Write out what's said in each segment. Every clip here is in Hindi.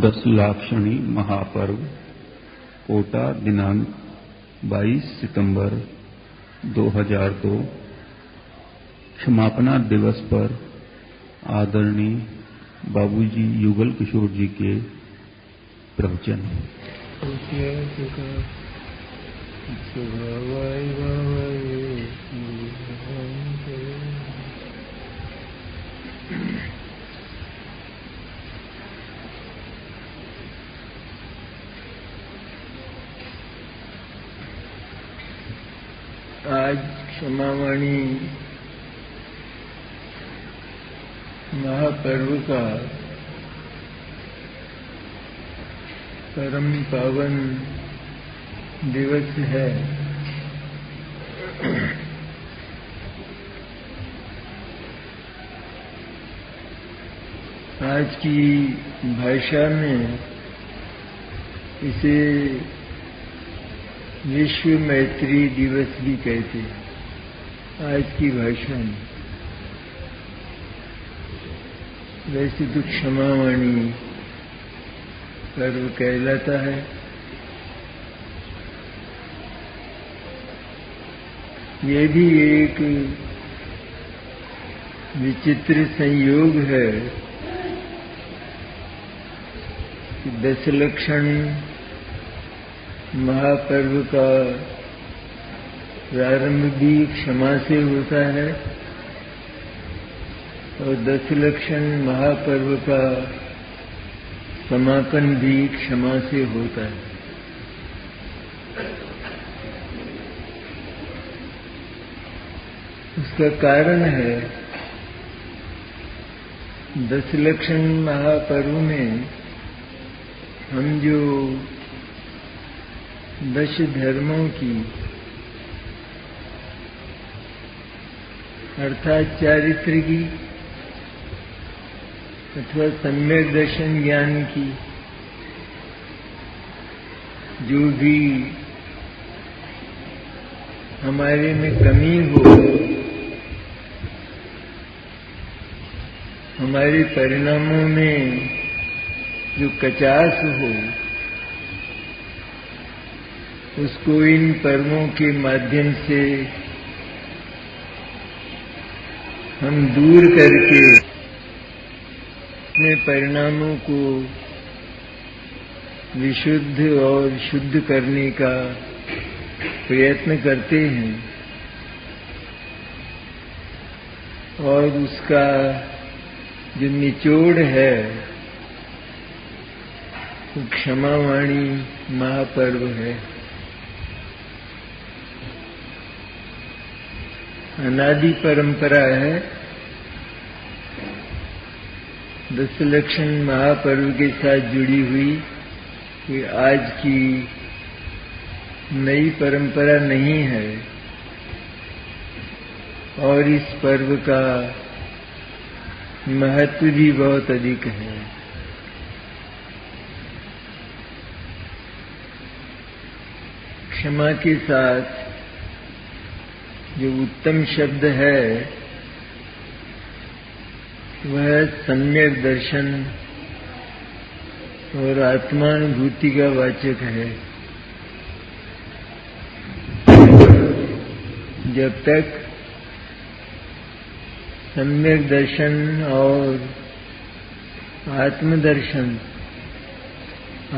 दशलाक्षणी महापर्व कोटा दिनांक 22 सितंबर 2002 क्षमापना दिवस पर आदरणीय बाबूजी युगल किशोर जी के प्रवचन। आज क्षमावाणी महापर्व का परम पावन दिवस है। आज की भाषा में इसे विश्व मैत्री दिवस भी कहते हैं। आज की भाषा में वैसे तो क्षमावाणी पर्व कहलाता है। ये भी एक विचित्र संयोग है कि दशलक्षण महापर्व का प्रारंभ भी क्षमा से होता है और दशलक्षण महापर्व का समापन भी क्षमा से होता है। उसका कारण है दशलक्षण महापर्व में हम जो 10 धर्मों की अर्थात चारित्र की अथवा सम्यक दर्शन ज्ञान की जो भी हमारे में कमी हो, हमारे परिणामों में जो कचास हो, उसको इन पर्वों के माध्यम से हम दूर करके अपने परिणामों को विशुद्ध और शुद्ध करने का प्रयत्न करते हैं और उसका जो निचोड़ है वो क्षमावाणी महापर्व है। अनादि परंपरा है। दशलक्षण महापर्व के साथ जुड़ी हुई कि आज की नई परंपरा नहीं है और इस पर्व का महत्व भी बहुत अधिक है। क्षमा के साथ जो उत्तम शब्द है वह सम्यक दर्शन और आत्मानुभूति का वाचक है। जब तक सम्यक दर्शन और आत्मदर्शन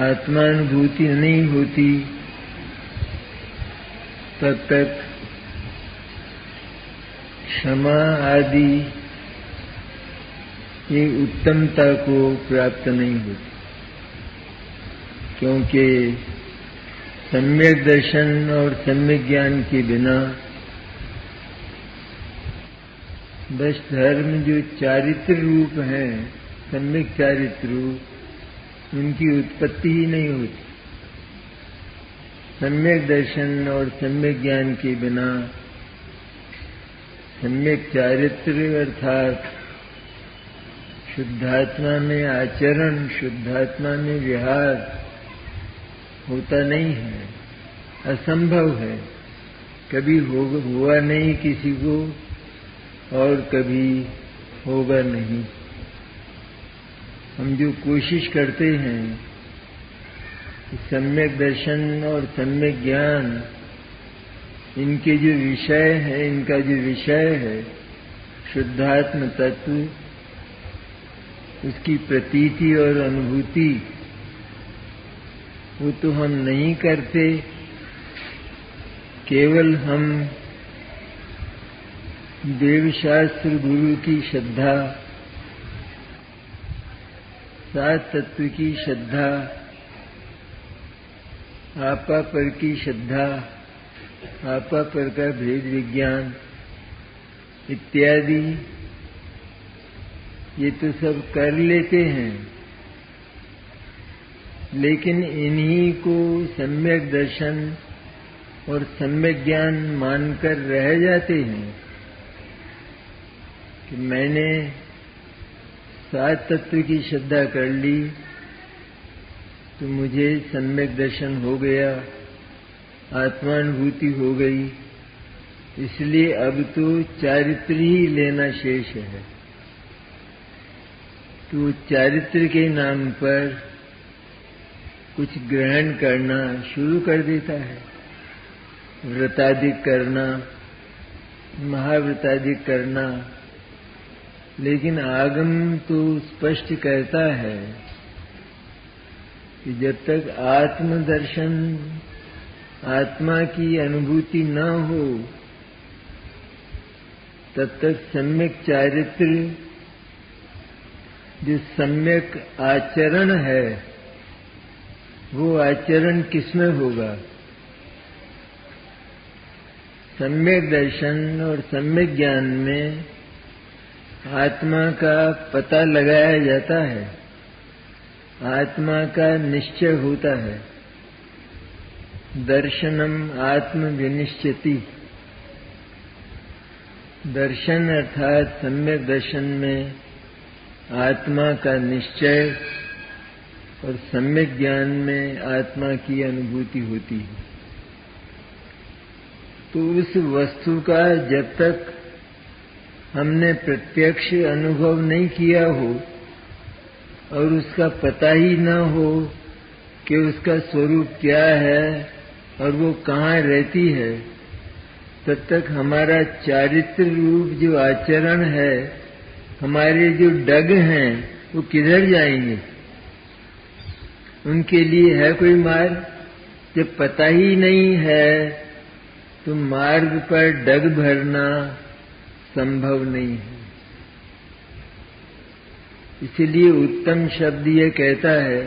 आत्मानुभूति नहीं होती तब तक क्षमा आदि ये उत्तमता को प्राप्त नहीं होती, क्योंकि सम्यक दर्शन और सम्यक ज्ञान के बिना 10 धर्म जो चारित्र रूप हैं, सम्यक चारित्र रूप, उनकी उत्पत्ति ही नहीं होती। सम्यक दर्शन और सम्यक ज्ञान के बिना सम्यक चारित्र अर्थात शुद्धात्मा में आचरण, शुद्धात्मा में विहार होता नहीं है, असंभव है। कभी हुआ नहीं किसी को और कभी होगा नहीं। हम जो कोशिश करते हैं कि सम्यक दर्शन और सम्यक ज्ञान इनके जो विषय है, इनका जो विषय है शुद्धात्म तत्व, उसकी प्रतीति और अनुभूति, वो तो हम नहीं करते। केवल हम देवशास्त्र गुरु की श्रद्धा, सात तत्व की श्रद्धा, आपा पर की श्रद्धा, आपा पर का भेद विज्ञान इत्यादि, ये तो सब कर लेते हैं, लेकिन इन्हीं को सम्यक दर्शन और सम्यक ज्ञान मानकर रह जाते हैं कि मैंने सात तत्व की श्रद्धा कर ली तो मुझे सम्यक दर्शन हो गया, आत्मानुभूति हो गई, इसलिए अब तो चारित्र ही लेना शेष है। तो चारित्र के नाम पर कुछ ग्रहण करना शुरू कर देता है, व्रतादिक करना, महाव्रतादिक करना। लेकिन आगम तो स्पष्ट कहता है कि जब तक आत्मदर्शन, आत्मा की अनुभूति न हो, तब तक सम्यक चारित्र, जो सम्यक आचरण है, वो आचरण किसमें होगा? सम्यक दर्शन और सम्यक ज्ञान में आत्मा का पता लगाया जाता है, आत्मा का निश्चय होता है। दर्शनम आत्म विनिश्चति, दर्शन अर्थात सम्यक दर्शन में आत्मा का निश्चय और सम्यक ज्ञान में आत्मा की अनुभूति होती है। तो उस वस्तु का जब तक हमने प्रत्यक्ष अनुभव नहीं किया हो और उसका पता ही न हो कि उसका स्वरूप क्या है और वो कहाँ रहती है, तब तक हमारा चारित्र रूप जो आचरण है, हमारे जो डग हैं, वो किधर जाएंगे? उनके लिए है कोई मार्ग? जब पता ही नहीं है तो मार्ग पर डग भरना संभव नहीं है। इसलिए उत्तम शब्द ये कहता है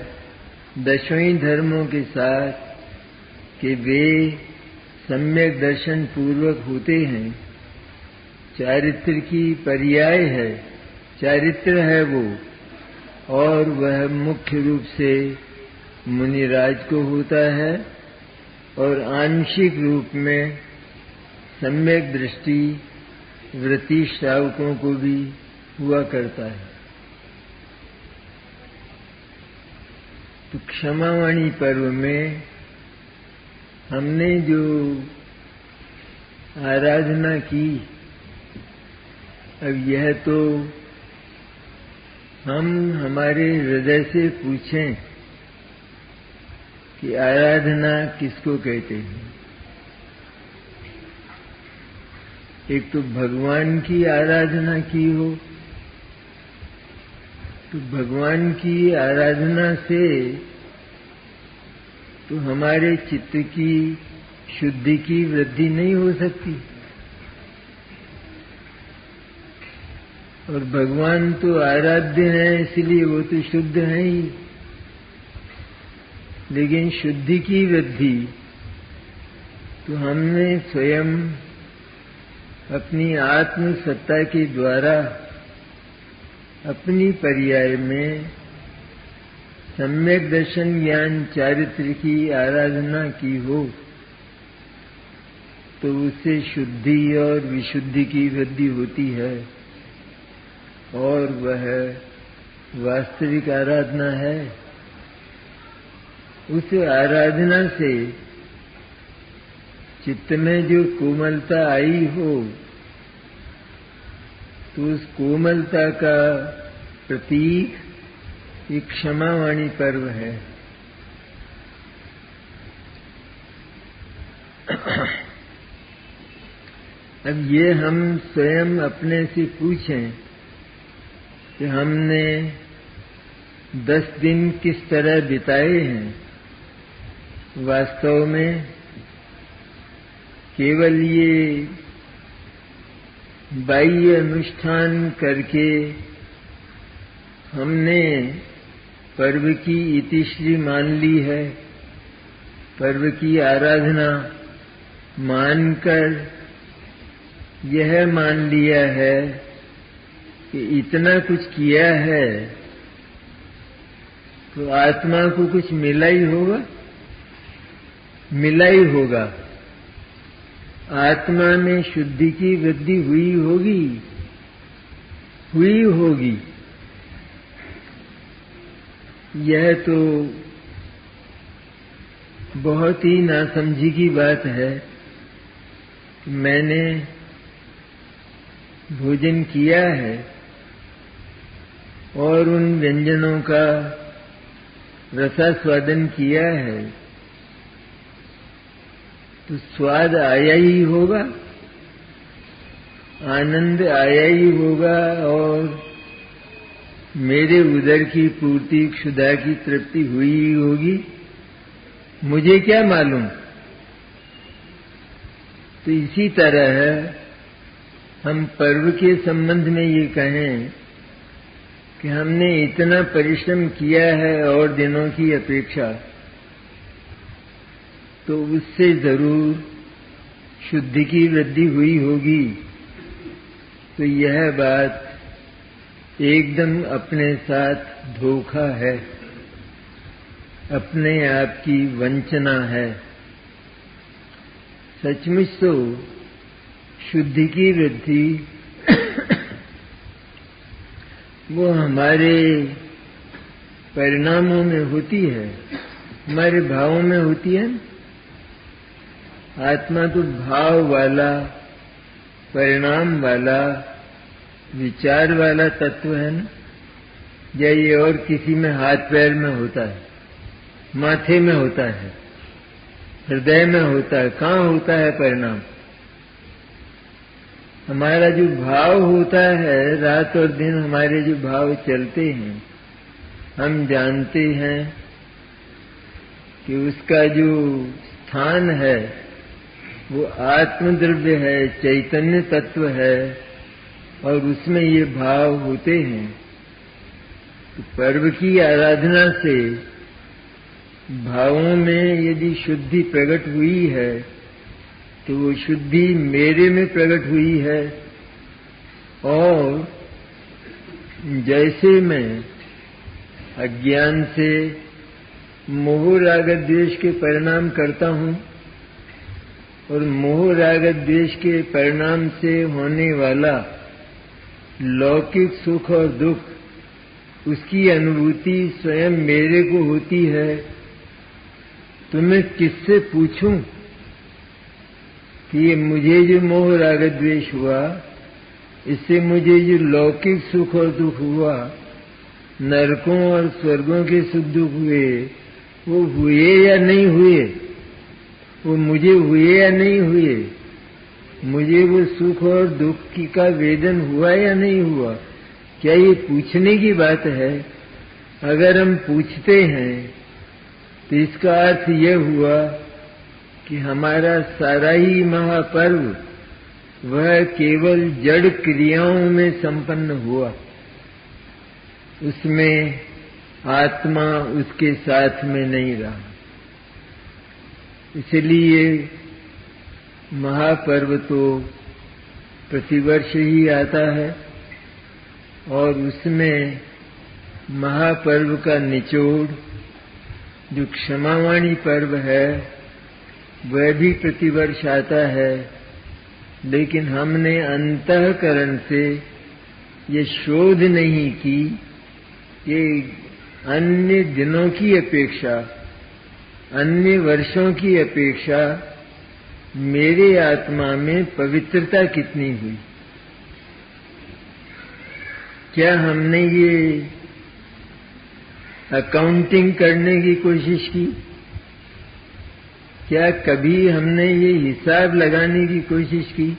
दशों धर्मों के साथ कि वे सम्यक दर्शन पूर्वक होते हैं। चारित्र की पर्याय है, चारित्र है वो, और वह मुख्य रूप से मुनिराज को होता है और आंशिक रूप में सम्यक दृष्टि व्रती श्रावकों को भी हुआ करता है। तो क्षमावाणी पर्व में हमने जो आराधना की, अब यह तो हम हमारे हृदय से पूछें कि आराधना किसको कहते हैं। एक तो भगवान की आराधना की हो, तो भगवान की आराधना से तो हमारे चित्त की शुद्धि की वृद्धि नहीं हो सकती, और भगवान तो आराध्य है इसलिए वो तो शुद्ध है ही। लेकिन शुद्धि की वृद्धि तो हमने स्वयं अपनी आत्म सत्ता के द्वारा अपनी पर्याय में सम्यक दर्शन ज्ञान चारित्र की आराधना की हो, तो उससे शुद्धि और विशुद्धि की वृद्धि होती है, और वह वास्तविक आराधना है। उस आराधना से चित्त में जो कोमलता आई हो, तो उस कोमलता का प्रतीक ये क्षमावाणी पर्व है। अब ये हम स्वयं अपने से पूछें कि हमने 10 दिन किस तरह बिताए हैं। वास्तव में केवल ये बाह्य अनुष्ठान करके हमने पर्व की इतिश्री मान ली है, पर्व की आराधना मानकर यह मान लिया है कि इतना कुछ किया है तो आत्मा को कुछ मिला ही होगा, मिला ही होगा। आत्मा में शुद्धि की वृद्धि हुई होगी, हुई होगी। यह तो बहुत ही नासमझी की बात है। मैंने भोजन किया है और उन व्यंजनों का रसास्वादन किया है तो स्वाद आया ही होगा, आनंद आया ही होगा और मेरे उदर की पूर्ति, क्षुधा की तृप्ति हुई ही होगी। मुझे क्या मालूम। तो इसी तरह हम पर्व के संबंध में ये कहें कि हमने इतना परिश्रम किया है और दिनों की अपेक्षा, तो उससे जरूर शुद्धि की वृद्धि हुई होगी। तो यह बात एकदम अपने साथ धोखा है, अपने आप की वंचना है। सचमुच तो शुद्धि की वृद्धि वो हमारे परिणामों में होती है, हमारे भावों में होती है। आत्मा तो भाव वाला, परिणाम वाला, विचार वाला तत्व है ना। या ये और किसी में हाथ पैर में होता है, माथे में होता है, हृदय में होता है। कहाँ होता है परिणाम? हमारा जो भाव होता है, रात और दिन हमारे जो भाव चलते हैं, हम जानते हैं कि उसका जो स्थान है वो आत्मद्रव्य है, चैतन्य तत्व है और उसमें ये भाव होते हैं। तो पर्व की आराधना से भावों में यदि शुद्धि प्रकट हुई है तो वो शुद्धि मेरे में प्रकट हुई है। और जैसे मैं अज्ञान से मोह राग द्वेष के परिणाम करता हूँ और मोह राग द्वेष के परिणाम से होने वाला लौकिक सुख और दुख, उसकी अनुभूति स्वयं मेरे को होती है, तो मैं किससे पूछूं कि ये मुझे जो मोह राग द्वेष हुआ, इससे मुझे जो लौकिक सुख और दुख हुआ, नरकों और स्वर्गों के सुख दुख हुए, वो हुए या नहीं हुए? वो मुझे हुए या नहीं हुए? मुझे वो सुख और दुख का वेदन हुआ या नहीं हुआ? क्या ये पूछने की बात है? अगर हम पूछते हैं तो इसका अर्थ यह हुआ कि हमारा सारा ही महापर्व वह केवल जड़ क्रियाओं में संपन्न हुआ, उसमें आत्मा उसके साथ में नहीं रहा। इसलिए महापर्व तो प्रतिवर्ष ही आता है और उसमें महापर्व का निचोड़ जो क्षमावाणी पर्व है वह भी प्रतिवर्ष आता है। लेकिन हमने अंतःकरण से ये शोध नहीं की कि अन्य दिनों की अपेक्षा, अन्य वर्षों की अपेक्षा मेरे आत्मा में पवित्रता कितनी हुई। क्या हमने ये अकाउंटिंग करने की कोशिश की? क्या कभी हमने ये हिसाब लगाने की कोशिश की?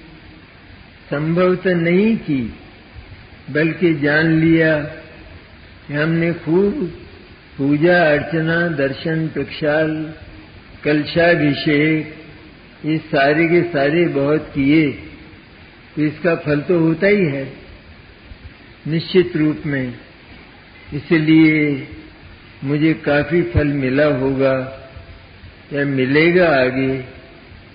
संभवतः नहीं की, बल्कि जान लिया कि हमने खूब पूजा अर्चना, दर्शन, प्रक्षाल, कलशाभिषेक ये सारे के सारे बहुत किए, तो इसका फल तो होता ही है निश्चित रूप में। इसलिए मुझे काफी फल मिला होगा या मिलेगा आगे।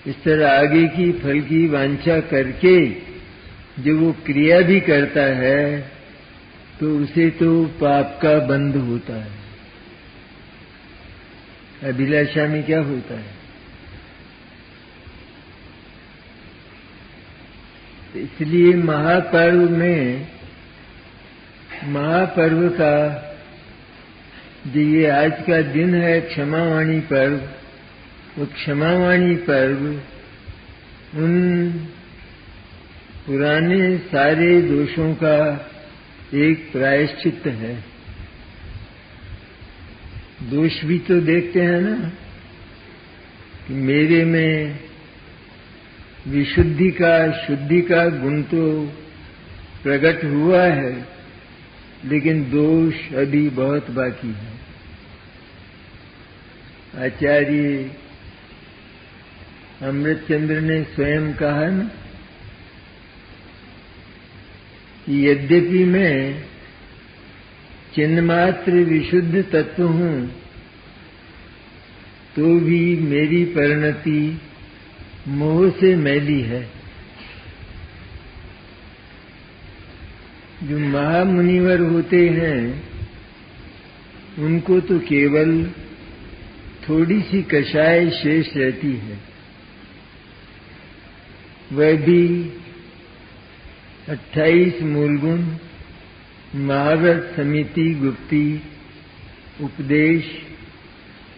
इस तरह आगे की फल की वांछा करके जो वो क्रिया भी करता है तो उसे तो पाप का बंध होता है। अभिलाषा में क्या होता है? इसलिए महापर्व का जो ये आज का दिन है क्षमावाणी पर्व, वो क्षमावाणी पर्व उन पुराने सारे दोषों का एक प्रायश्चित्त है। दोष भी तो देखते हैं ना कि मेरे में विशुद्धि का, शुद्धि का गुण तो प्रकट हुआ है, लेकिन दोष अभी बहुत बाकी है। आचार्य अमृतचंद्र ने स्वयं कहा ना कि यद्यपि मैं चिन्मात्र विशुद्ध तत्व हूं, तो भी मेरी परिणति मोह से मैली है। जो महामुनिवर होते हैं उनको तो केवल थोड़ी सी कषाय शेष रहती है, वह भी 28 मूलगुण, महाव्रत, समिति, गुप्ती, उपदेश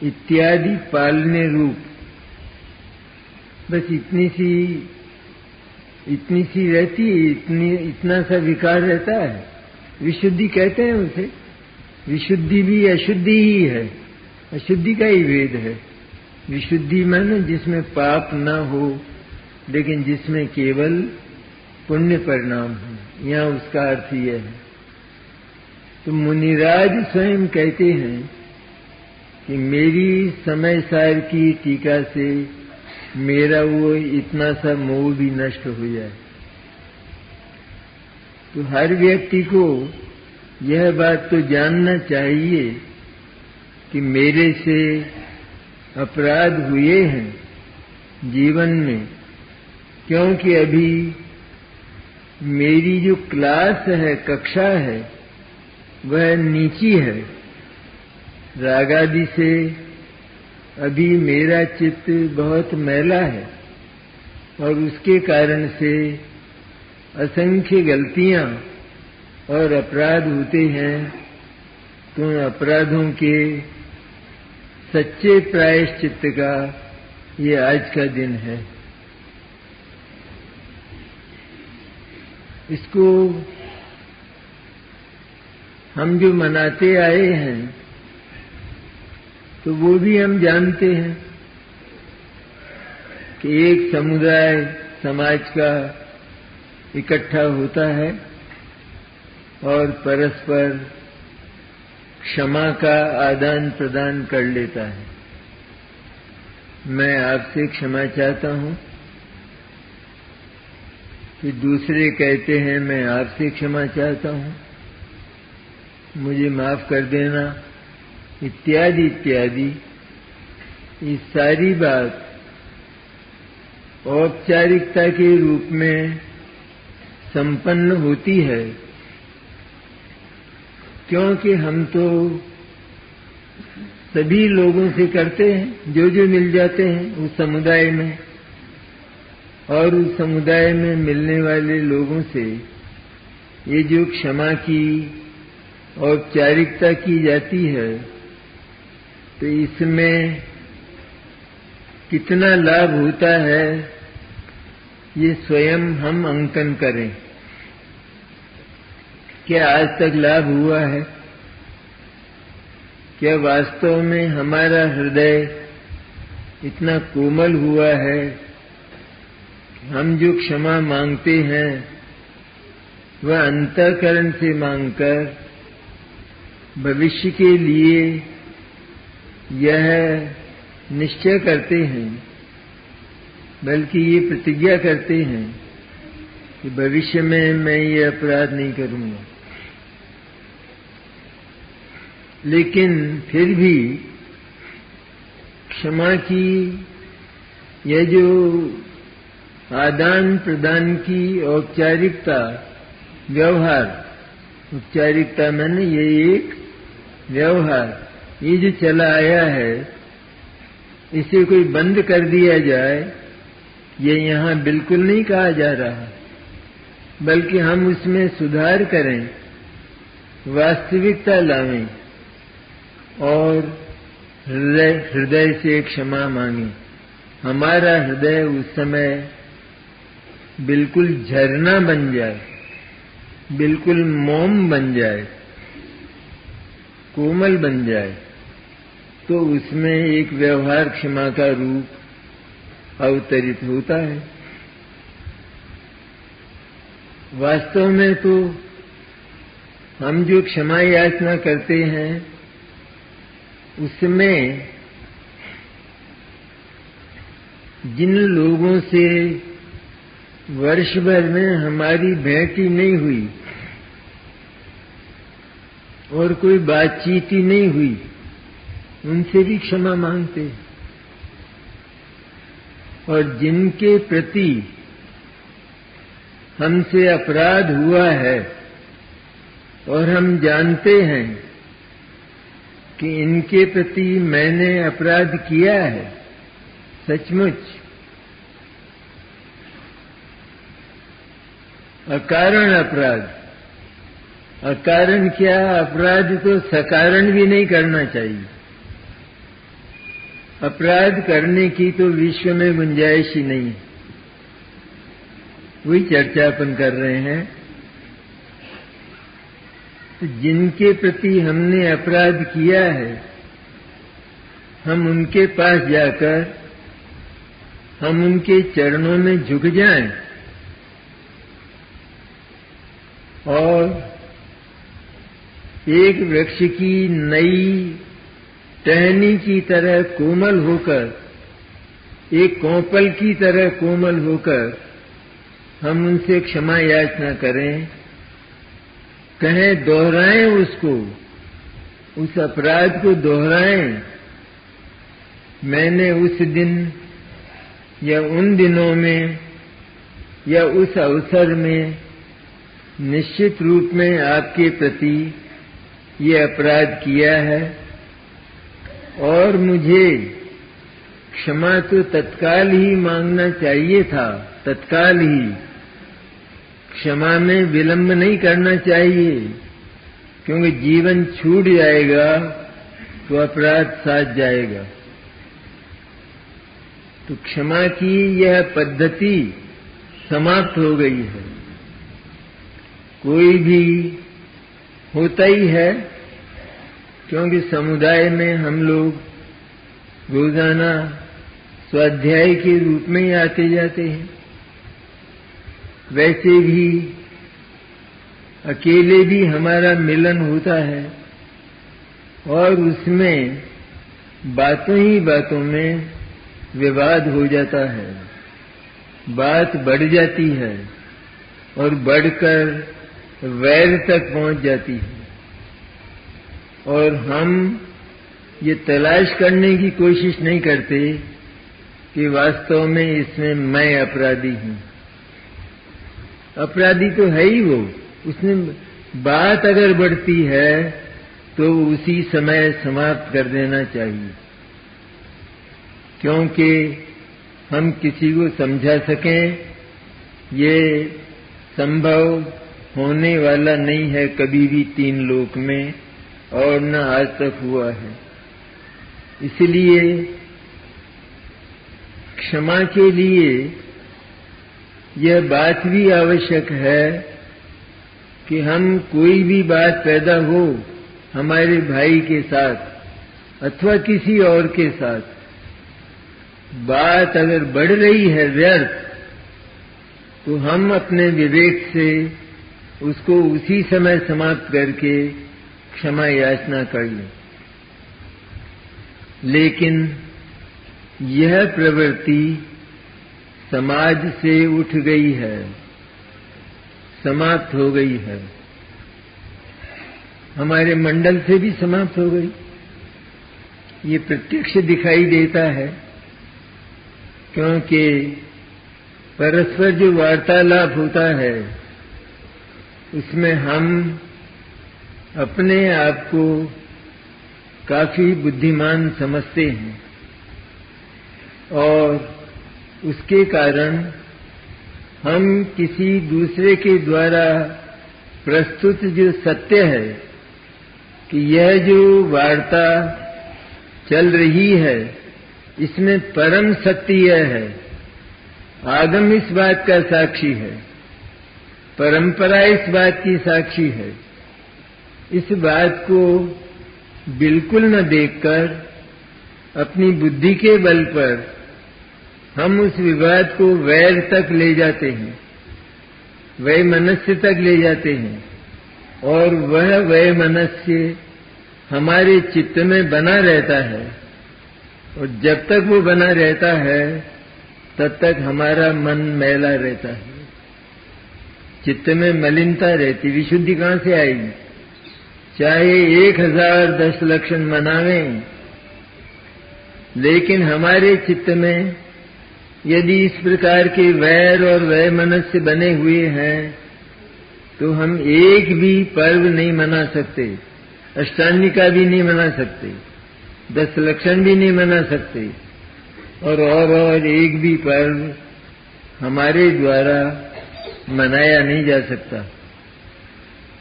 इत्यादि पालने रूप, बस इतनी सी रहती है, इतना सा विकार रहता है। विशुद्धि कहते हैं उसे। विशुद्धि भी अशुद्धि ही है, अशुद्धि का ही भेद है। विशुद्धि माने जिसमें पाप न हो, लेकिन जिसमें केवल पुण्य परिणाम हो। यहाँ उसका अर्थ यह है। तो मुनिराज स्वयं कहते हैं कि मेरी समय सार की टीका से मेरा वो इतना सा मोह भी नष्ट हो जाए। तो हर व्यक्ति को यह बात तो जानना चाहिए कि मेरे से अपराध हुए हैं जीवन में, क्योंकि अभी मेरी जो क्लास है, कक्षा है, वह नीची है। रागादि से अभी मेरा चित्त बहुत मैला है और उसके कारण से असंख्य गलतियां और अपराध होते हैं। तो अपराधों के सच्चे प्रायश्चित्त का ये आज का दिन है। इसको हम जो मनाते आए हैं तो वो भी हम जानते हैं कि एक समुदाय समाज का इकट्ठा होता है और परस्पर क्षमा का आदान प्रदान कर लेता है। मैं आपसे क्षमा चाहता हूं, फिर दूसरे कहते हैं मैं आपसे क्षमा चाहता हूं, मुझे माफ कर देना, इत्यादि इत्यादि। ये सारी बात औपचारिकता के रूप में संपन्न होती है, क्योंकि हम तो सभी लोगों से करते हैं जो जो मिल जाते हैं उस समुदाय में, और उस समुदाय में मिलने वाले लोगों से ये जो क्षमा की औपचारिकता की जाती है, तो इसमें कितना लाभ होता है ये स्वयं हम अंकन करें। क्या आज तक लाभ हुआ है? क्या वास्तव में हमारा हृदय इतना कोमल हुआ है कि हम जो क्षमा मांगते हैं वह अंतःकरण से मांगकर भविष्य के लिए यह निश्चय करते हैं, बल्कि ये प्रतिज्ञा करते हैं कि भविष्य में मैं ये अपराध नहीं करूंगा। लेकिन फिर भी क्षमा की यह जो आदान प्रदान की औपचारिकता, व्यवहार, औपचारिकता मैंने ये एक व्यवहार, ये जो चला आया है, इसे कोई बंद कर दिया जाए, ये यहाँ बिल्कुल नहीं कहा जा रहा, बल्कि हम उसमें सुधार करें, वास्तविकता लावें और हृदय से क्षमा मांगें। हमारा हृदय उस समय बिल्कुल झरना बन जाए, बिल्कुल मोम बन जाए, कोमल बन जाए, तो उसमें एक व्यवहार क्षमा का रूप अवतरित होता है। वास्तव में तो हम जो क्षमा याचना करते हैं उसमें जिन लोगों से वर्ष भर में हमारी भेंट ही नहीं हुई और कोई बातचीत ही नहीं हुई, उनसे भी क्षमा मांगते हैं। और जिनके प्रति हमसे अपराध हुआ है और हम जानते हैं कि इनके प्रति मैंने अपराध किया है, सचमुच अकारण अपराध, अकारण क्या, अपराध तो सकारण भी नहीं करना चाहिए। अपराध करने की तो विश्व में गुंजाइश ही नहीं, वही चर्चा अपन कर रहे हैं। तो जिनके प्रति हमने अपराध किया है, हम उनके पास जाकर हम उनके चरणों में झुक जाएं और एक वृक्ष की नई टहनी की तरह कोमल होकर, एक कोपल की तरह कोमल होकर हम उनसे क्षमा याचना करें, कहें, दोहराएं उसको, उस अपराध को दोहराएं। मैंने उस दिन या उन दिनों में या उस अवसर में निश्चित रूप में आपके प्रति ये अपराध किया है और मुझे क्षमा तो तत्काल ही मांगना चाहिए था, तत्काल ही। क्षमा में विलंब नहीं करना चाहिए, क्योंकि जीवन छूट जाएगा तो अपराध साथ जाएगा। तो क्षमा की यह पद्धति समाप्त हो गई है। कोई भी होता ही है, क्योंकि समुदाय में हम लोग रोजाना स्वाध्याय के रूप में ही आते जाते हैं। वैसे भी अकेले भी हमारा मिलन होता है और उसमें बातों ही बातों में विवाद हो जाता है, बात बढ़ जाती है और बढ़कर वैर तक पहुंच जाती है। और हम ये तलाश करने की कोशिश नहीं करते कि वास्तव में इसमें मैं अपराधी हूं। अपराधी तो है ही वो, उसने बात अगर बढ़ती है तो उसी समय समाप्त कर देना चाहिए, क्योंकि हम किसी को समझा सकें ये संभव होने वाला नहीं है कभी भी तीन लोक में, और न आज तक हुआ है। इसलिए क्षमा के लिए यह बात भी आवश्यक है कि हम कोई भी बात पैदा हो हमारे भाई के साथ, अथवा किसी और के साथ बात अगर बढ़ रही है व्यर्थ, तो हम अपने विवेक से उसको उसी समय समाप्त करके क्षमा याचना कर लें। लेकिन यह प्रवृत्ति समाज से उठ गई है, समाप्त हो गई है, हमारे मंडल से भी समाप्त हो गई। ये प्रत्यक्ष दिखाई देता है, क्योंकि परस्पर जो वार्तालाप होता है उसमें हम अपने आप को काफी बुद्धिमान समझते हैं और उसके कारण हम किसी दूसरे के द्वारा प्रस्तुत जो सत्य है कि यह जो वार्ता चल रही है इसमें परम सत्य यह है, आगम इस बात का साक्षी है, परंपरा इस बात की साक्षी है, इस बात को बिल्कुल न देखकर अपनी बुद्धि के बल पर हम उस विवाद को वैर तक ले जाते हैं, वैमनस्य तक ले जाते हैं और वह वैमनस्य हमारे चित्त में बना रहता है और जब तक वो बना रहता है तब तक हमारा मन मैला रहता है, चित्त में मलिनता रहती। विशुद्धि कहाँ से आएगी? चाहे 1000 10 लक्षण मनावें, लेकिन हमारे चित्त में यदि इस प्रकार के वैर और वैमनस्य बने हुए हैं तो हम एक भी पर्व नहीं मना सकते, अष्टांगिका भी नहीं मना सकते, 10 लक्षण भी नहीं मना सकते और एक भी पर्व हमारे द्वारा मनाया नहीं जा सकता।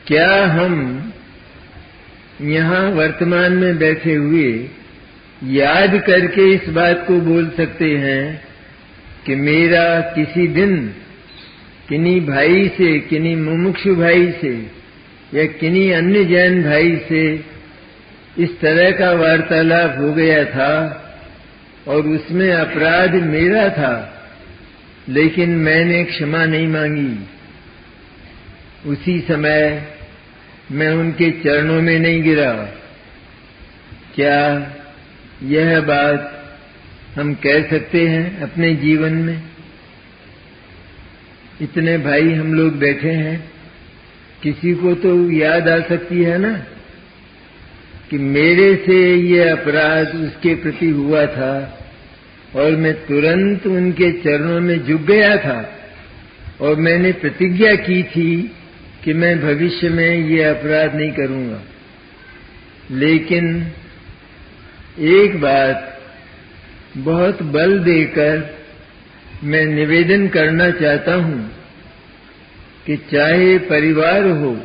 क्या हम यहाँ वर्तमान में बैठे हुए याद करके इस बात को बोल सकते हैं कि मेरा किसी दिन किन्हीं भाई से, किन्हीं मुमुक्षु भाई से या किन्हीं अन्य जैन भाई से इस तरह का वार्तालाप हो गया था और उसमें अपराध मेरा था, लेकिन मैंने क्षमा नहीं मांगी, उसी समय मैं उनके चरणों में नहीं गिरा? क्या यह बात हम कह सकते हैं अपने जीवन में? इतने भाई हम लोग बैठे हैं, किसी को तो याद आ सकती है ना कि मेरे से ये अपराध उसके प्रति हुआ था और मैं तुरंत उनके चरणों में झुक गया था और मैंने प्रतिज्ञा की थी कि मैं भविष्य में ये अपराध नहीं करूंगा। लेकिन एक बात बहुत बल देकर मैं निवेदन करना चाहता हूं कि चाहे परिवार हो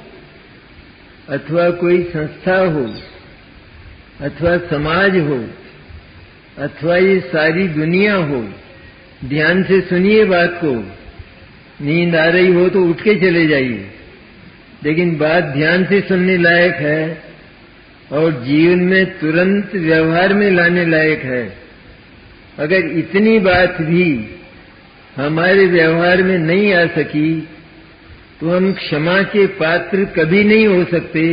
अथवा कोई संस्था हो अथवा समाज हो अथवा ये सारी दुनिया हो, ध्यान से सुनिए बात को। नींद आ रही हो तो उठ के चले जाइए, लेकिन बात ध्यान से सुनने लायक है और जीवन में तुरंत व्यवहार में लाने लायक है। अगर इतनी बात भी हमारे व्यवहार में नहीं आ सकी तो हम क्षमा के पात्र कभी नहीं हो सकते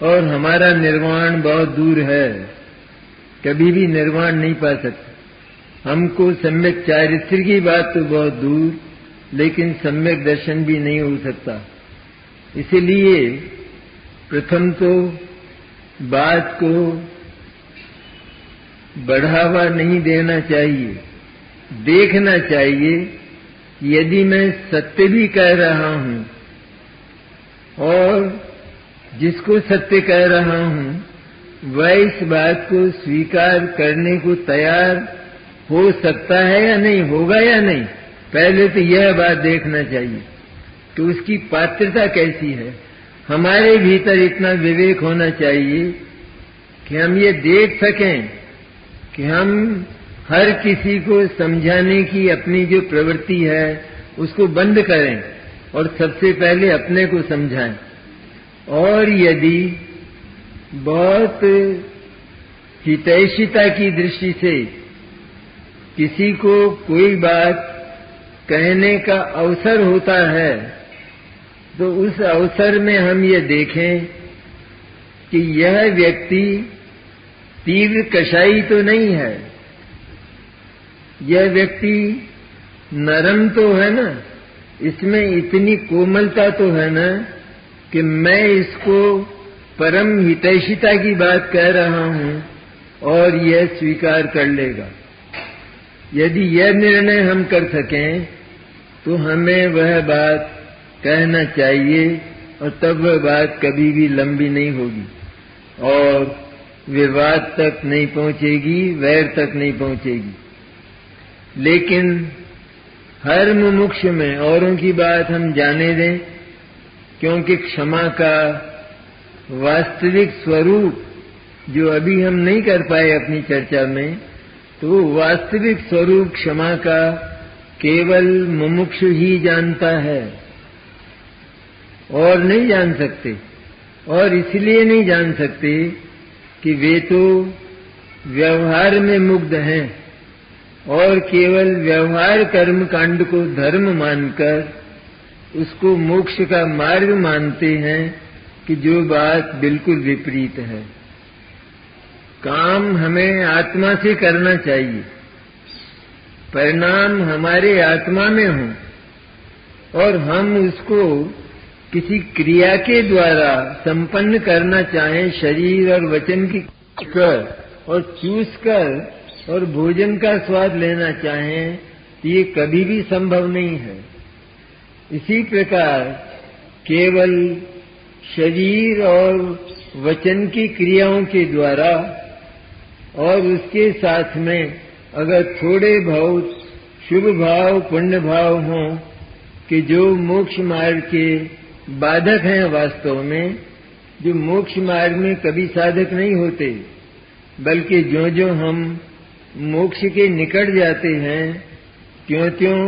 और हमारा निर्वाण बहुत दूर है, कभी भी निर्वाण नहीं पा सकते। हमको सम्यक चारित्र की बात तो बहुत दूर, लेकिन सम्यक दर्शन भी नहीं हो सकता। इसलिए प्रथम तो बात को बढ़ावा नहीं देना चाहिए, देखना चाहिए कि यदि मैं सत्य भी कह रहा हूं और जिसको सत्य कह रहा हूं वह इस बात को स्वीकार करने को तैयार हो सकता है या नहीं, होगा या नहीं, पहले तो यह बात देखना चाहिए कि उसकी पात्रता कैसी है। हमारे भीतर इतना विवेक होना चाहिए कि हम ये देख सकें कि हम हर किसी को समझाने की अपनी जो प्रवृत्ति है उसको बंद करें और सबसे पहले अपने को समझाएं। और यदि बहुत हितैषिता की दृष्टि से किसी को कोई बात कहने का अवसर होता है, तो उस अवसर में हम ये देखें कि यह व्यक्ति तीव्र कसाई तो नहीं है, यह व्यक्ति नरम तो है ना, इसमें इतनी कोमलता तो है ना कि मैं इसको परम हितैषिता की बात कह रहा हूं और यह स्वीकार कर लेगा। यदि यह निर्णय हम कर सकें तो हमें वह बात कहना चाहिए और तब वह बात कभी भी लंबी नहीं होगी और विवाद तक नहीं पहुंचेगी, वैर तक नहीं पहुंचेगी। लेकिन हर मुमुक्षु में औरों की बात हम जाने दें, क्योंकि क्षमा का वास्तविक स्वरूप जो अभी हम नहीं कर पाए अपनी चर्चा में, तो वास्तविक स्वरूप क्षमा का केवल मुमुक्षु ही जानता है और नहीं जान सकते। और इसलिए नहीं जान सकते कि वे तो व्यवहार में मुग्ध हैं और केवल व्यवहार कर्म कांड को धर्म मानकर उसको मोक्ष का मार्ग मानते हैं, कि जो बात बिल्कुल विपरीत है। काम हमें आत्मा से करना चाहिए, परिणाम हमारे आत्मा में हो और हम उसको किसी क्रिया के द्वारा संपन्न करना चाहें, शरीर और वचन की कर और चूस कर और भोजन का स्वाद लेना चाहें, तो ये कभी भी संभव नहीं है। इसी प्रकार केवल शरीर और वचन की क्रियाओं के द्वारा और उसके साथ में अगर थोड़े बहुत शुभ भाव पुण्य भाव हों कि जो मोक्ष मार्ग के बाधक हैं, वास्तव में जो मोक्ष मार्ग में कभी साधक नहीं होते, बल्कि जो हम मोक्ष के निकट जाते हैं त्यों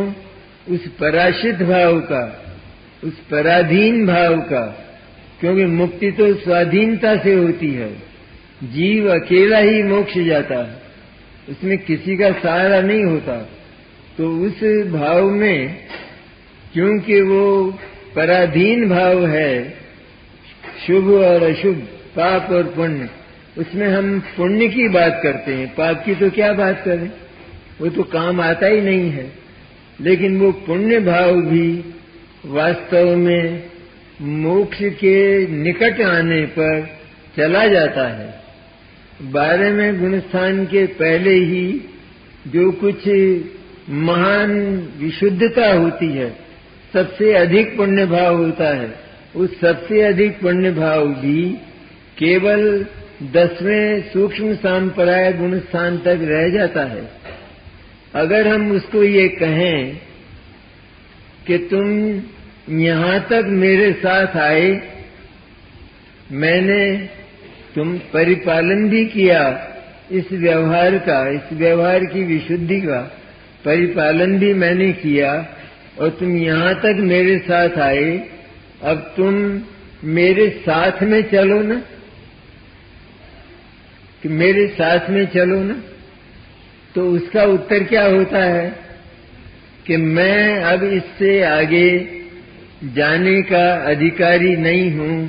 उस पराश्रित भाव का, उस पराधीन भाव का, क्योंकि मुक्ति तो स्वाधीनता से होती है, जीव अकेला ही मोक्ष जाता है, उसमें किसी का सहारा नहीं होता। तो उस भाव में क्योंकि वो पराधीन भाव है, शुभ और अशुभ, पाप और पुण्य, उसमें हम पुण्य की बात करते हैं, पाप की तो क्या बात करें, वो तो काम आता ही नहीं है। लेकिन वो पुण्य भाव भी वास्तव में मोक्ष के निकट आने पर चला जाता है। 12वें गुणस्थान के पहले ही जो कुछ महान विशुद्धता होती है, सबसे अधिक पुण्य भाव होता है, उस सबसे अधिक पुण्य भाव भी केवल 10वें सूक्ष्म सांपराय गुणस्थान तक रह जाता है। अगर हम उसको ये कहें कि तुम यहाँ तक मेरे साथ आए, मैंने तुम परिपालन भी किया इस व्यवहार का, इस व्यवहार की विशुद्धि का परिपालन भी मैंने किया और तुम यहाँ तक मेरे साथ आए, अब तुम मेरे साथ में चलो ना, कि मेरे साथ में चलो ना। तो उसका उत्तर क्या होता है कि मैं अब इससे आगे जाने का अधिकारी नहीं हूं,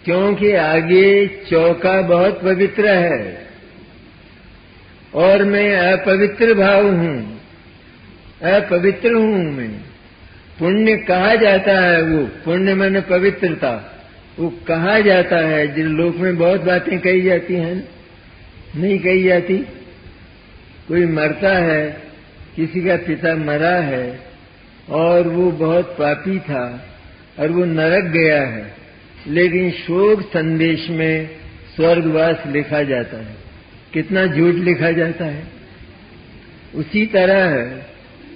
क्योंकि आगे चौका बहुत पवित्र है और मैं अपवित्र भाव हूं, अपवित्र हूं मैं। पुण्य कहा जाता है, वो पुण्य माने पवित्रता, वो कहा जाता है। जिन लोक में बहुत बातें कही जाती हैं, नहीं कही जाती। कोई मरता है, किसी का पिता मरा है और वो बहुत पापी था और वो नरक गया है, लेकिन शोक संदेश में स्वर्गवास लिखा जाता है। कितना झूठ लिखा जाता है। उसी तरह है,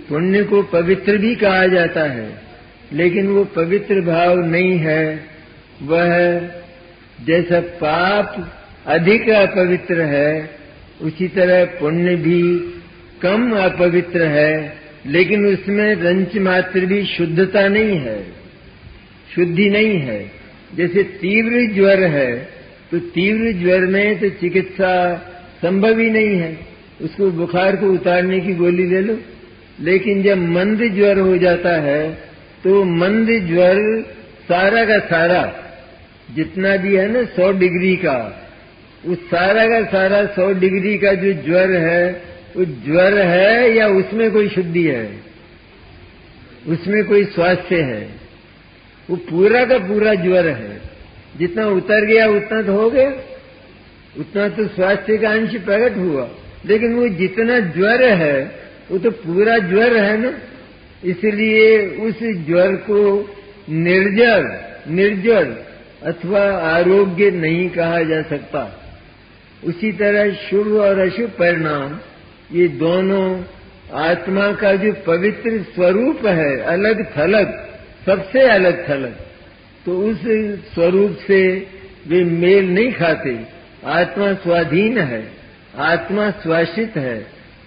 पुण्य को पवित्र भी कहा जाता है, लेकिन वो पवित्र भाव नहीं है। वह जैसा पाप अधिक अपवित्र है, उसी तरह पुण्य भी कम अपवित्र है, लेकिन उसमें रंच मात्र भी शुद्धता नहीं है, शुद्धि नहीं है। जैसे तीव्र ज्वर है, तो तीव्र ज्वर में तो चिकित्सा संभव ही नहीं है। उसको बुखार को उतारने की गोली ले लो, लेकिन जब मंद ज्वर हो जाता है तो मंद ज्वर सारा का सारा जितना भी है ना 100 डिग्री का, उस सारा का सारा 100 डिग्री का जो ज्वर है वो ज्वर है या उसमें कोई शुद्धि है, उसमें कोई स्वास्थ्य है? वो पूरा का पूरा ज्वर है। जितना उतर गया उतना तो हो गया, उतना तो स्वास्थ्य का अंश प्रकट हुआ, लेकिन वो जितना ज्वर है वो तो पूरा ज्वर है ना। इसलिए उस ज्वर को निर्ज्वर अथवा आरोग्य नहीं कहा जा सकता। उसी तरह शुभ और अशुभ परिणाम, ये दोनों आत्मा का जो पवित्र स्वरूप है, अलग थलग, सबसे अलग थलग, तो उस स्वरूप से वे मेल नहीं खाते। आत्मा स्वाधीन है, आत्मा स्वाश्रित है,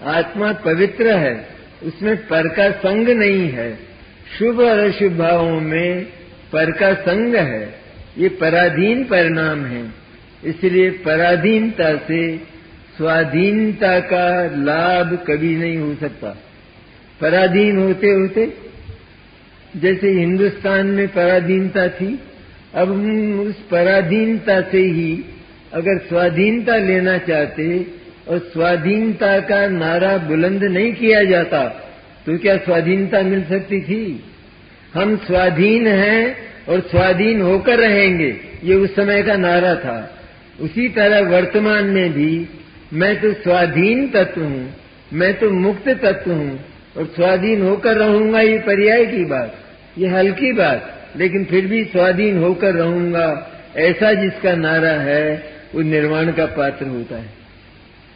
आत्मा पवित्र है, उसमें पर का संग नहीं है। शुभ और अशुभ भावों में पर का संग है, ये पराधीन परिणाम है। इसलिए पराधीनता से स्वाधीनता का लाभ कभी नहीं हो सकता। पराधीन होते होते, जैसे हिंदुस्तान में पराधीनता थी, अब हम उस पराधीनता से ही अगर स्वाधीनता लेना चाहते और स्वाधीनता का नारा बुलंद नहीं किया जाता तो क्या स्वाधीनता मिल सकती थी? हम स्वाधीन हैं और स्वाधीन होकर रहेंगे, ये उस समय का नारा था। उसी तरह वर्तमान में भी मैं तो स्वाधीन तत्व हूँ, मैं तो मुक्त तत्व हूँ और स्वाधीन होकर रहूंगा, ये पर्याय की बात, ये हल्की बात, लेकिन फिर भी स्वाधीन होकर रहूंगा, ऐसा जिसका नारा है वो निर्वाण का पात्र होता है।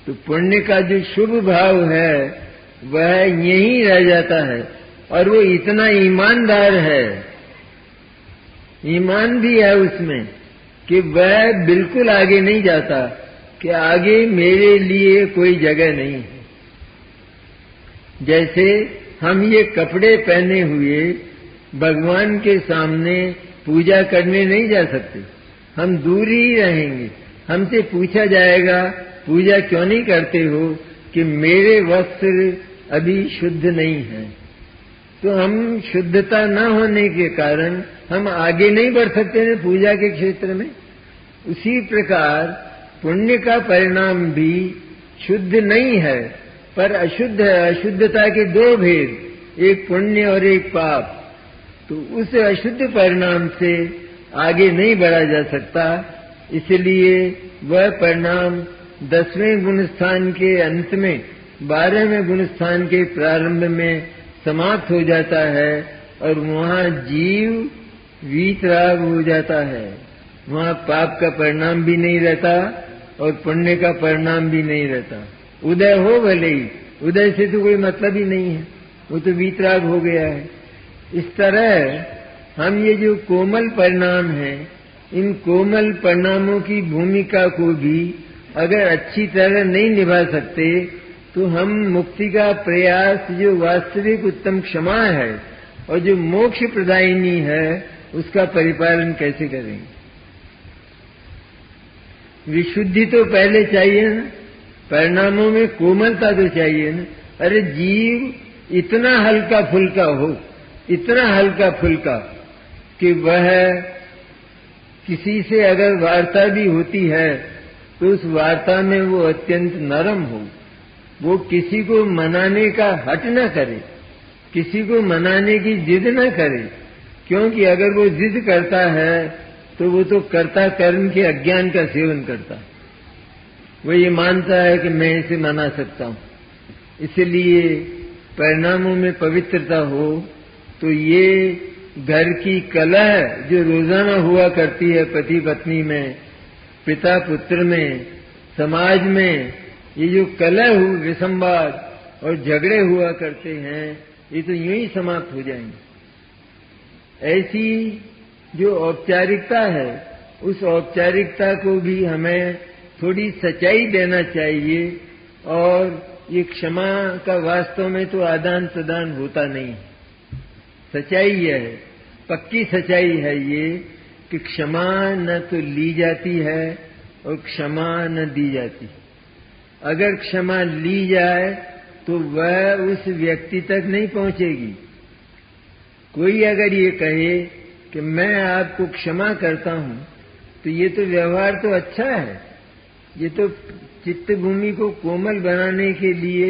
तो पुण्य का जो शुभ भाव है वह यहीं रह जाता है, और वो इतना ईमानदार है, ईमान भी है उसमें कि वह बिल्कुल आगे नहीं जाता कि आगे मेरे लिए कोई जगह नहीं है। जैसे हम ये कपड़े पहने हुए भगवान के सामने पूजा करने नहीं जा सकते, हम दूर ही रहेंगे। हमसे पूछा जाएगा पूजा क्यों नहीं करते हो, कि मेरे वस्त्र अभी शुद्ध नहीं है। तो हम शुद्धता न होने के कारण हम आगे नहीं बढ़ सकते हैं पूजा के क्षेत्र में। उसी प्रकार पुण्य का परिणाम भी शुद्ध नहीं है पर अशुद्ध है। अशुद्धता के दो भेद, एक पुण्य और एक पाप। तो उस अशुद्ध परिणाम से आगे नहीं बढ़ा जा सकता, इसलिए वह परिणाम 10वें गुणस्थान के अंत में 12वें गुणस्थान के प्रारंभ में समाप्त हो जाता है और वहाँ जीव वीतराग हो जाता है। वहाँ पाप का परिणाम भी नहीं रहता और पुण्य का परिणाम भी नहीं रहता। उदय हो भले ही, उदय से तो कोई मतलब ही नहीं है, वो तो वीतराग हो गया है। इस तरह हम ये जो कोमल परिणाम है, इन कोमल परिणामों की भूमिका को भी अगर अच्छी तरह नहीं निभा सकते तो हम मुक्ति का प्रयास, जो वास्तविक उत्तम क्षमा है और जो मोक्ष प्रदायिनी है, उसका परिपालन कैसे करेंगे? विशुद्धि तो पहले चाहिए ना, परिणामों में कोमलता तो चाहिए ना। अरे जीव इतना हल्का फुल्का हो, इतना हल्का फुल्का कि वह किसी से अगर वार्ता भी होती है तो उस वार्ता में वो अत्यंत नरम हो, वो किसी को मनाने का हट न करे, किसी को मनाने की जिद न करे, क्योंकि अगर वो जिद करता है तो वो तो कर्ता कर्म के अज्ञान का सेवन करता है। वो ये मानता है कि मैं इसे मना सकता हूँ। इसलिए परिणामों में पवित्रता हो तो ये घर की कलह जो रोजाना हुआ करती है पति पत्नी में, पिता पुत्र में, समाज में, ये जो कलह विसंवाद और झगड़े हुआ करते हैं, ये तो यूं ही समाप्त हो जाएंगे। ऐसी जो औपचारिकता है, उस औपचारिकता को भी हमें थोड़ी सच्चाई देना चाहिए। और ये क्षमा का वास्तव में तो आदान प्रदान होता नहीं। सच्चाई यह है, पक्की सच्चाई है ये, कि क्षमा न तो ली जाती है और क्षमा न दी जाती। अगर क्षमा ली जाए तो वह उस व्यक्ति तक नहीं पहुंचेगी। कोई अगर ये कहे कि मैं आपको क्षमा करता हूं, तो ये तो व्यवहार तो अच्छा है, ये तो चित्त भूमि को कोमल बनाने के लिए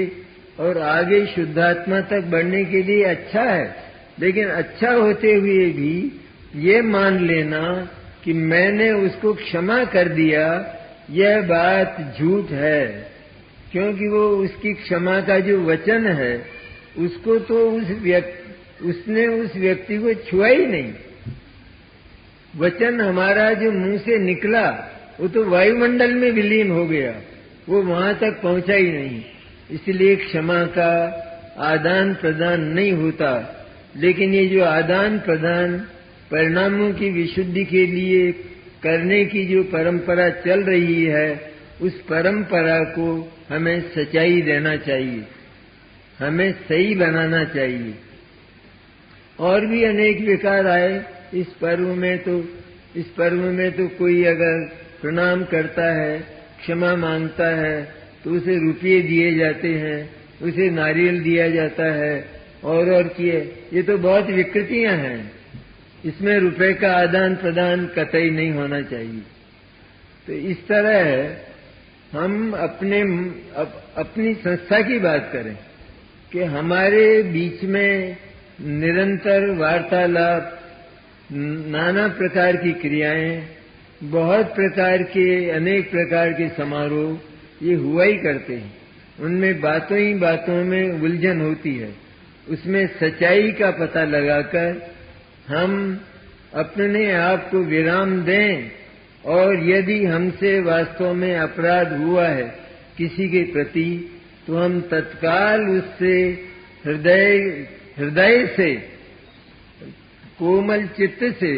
और आगे शुद्धात्मा तक बढ़ने के लिए अच्छा है। लेकिन अच्छा होते हुए भी ये मान लेना कि मैंने उसको क्षमा कर दिया, यह बात झूठ है। क्योंकि वो उसकी क्षमा का जो वचन है, उसको तो उसने उस व्यक्ति को छुआ ही नहीं। वचन हमारा जो मुंह से निकला वो तो वायुमंडल में विलीन हो गया, वो वहां तक पहुंचा ही नहीं। इसलिए क्षमा का आदान प्रदान नहीं होता। लेकिन ये जो आदान प्रदान परिणामों की विशुद्धि के लिए करने की जो परंपरा चल रही है, उस परंपरा को हमें सच्चाई देना चाहिए, हमें सही बनाना चाहिए। और भी अनेक विकार आए इस पर्व में तो कोई अगर प्रणाम करता है, क्षमा मांगता है, तो उसे रुपये दिए जाते हैं, उसे नारियल दिया जाता है और किए। ये तो बहुत विकृतियां हैं, इसमें रुपए का आदान प्रदान कतई नहीं होना चाहिए। तो इस तरह हम अपनी संस्था की बात करें कि हमारे बीच में निरंतर वार्तालाप, नाना प्रकार की क्रियाएं, बहुत प्रकार के अनेक प्रकार के समारोह ये हुआ ही करते हैं। उनमें बातों ही बातों में उलझन होती है। उसमें सच्चाई का पता लगाकर हम अपने आप को विराम दें, और यदि हमसे वास्तव में अपराध हुआ है किसी के प्रति, तो हम तत्काल उससे हृदय से, कोमल चित्त से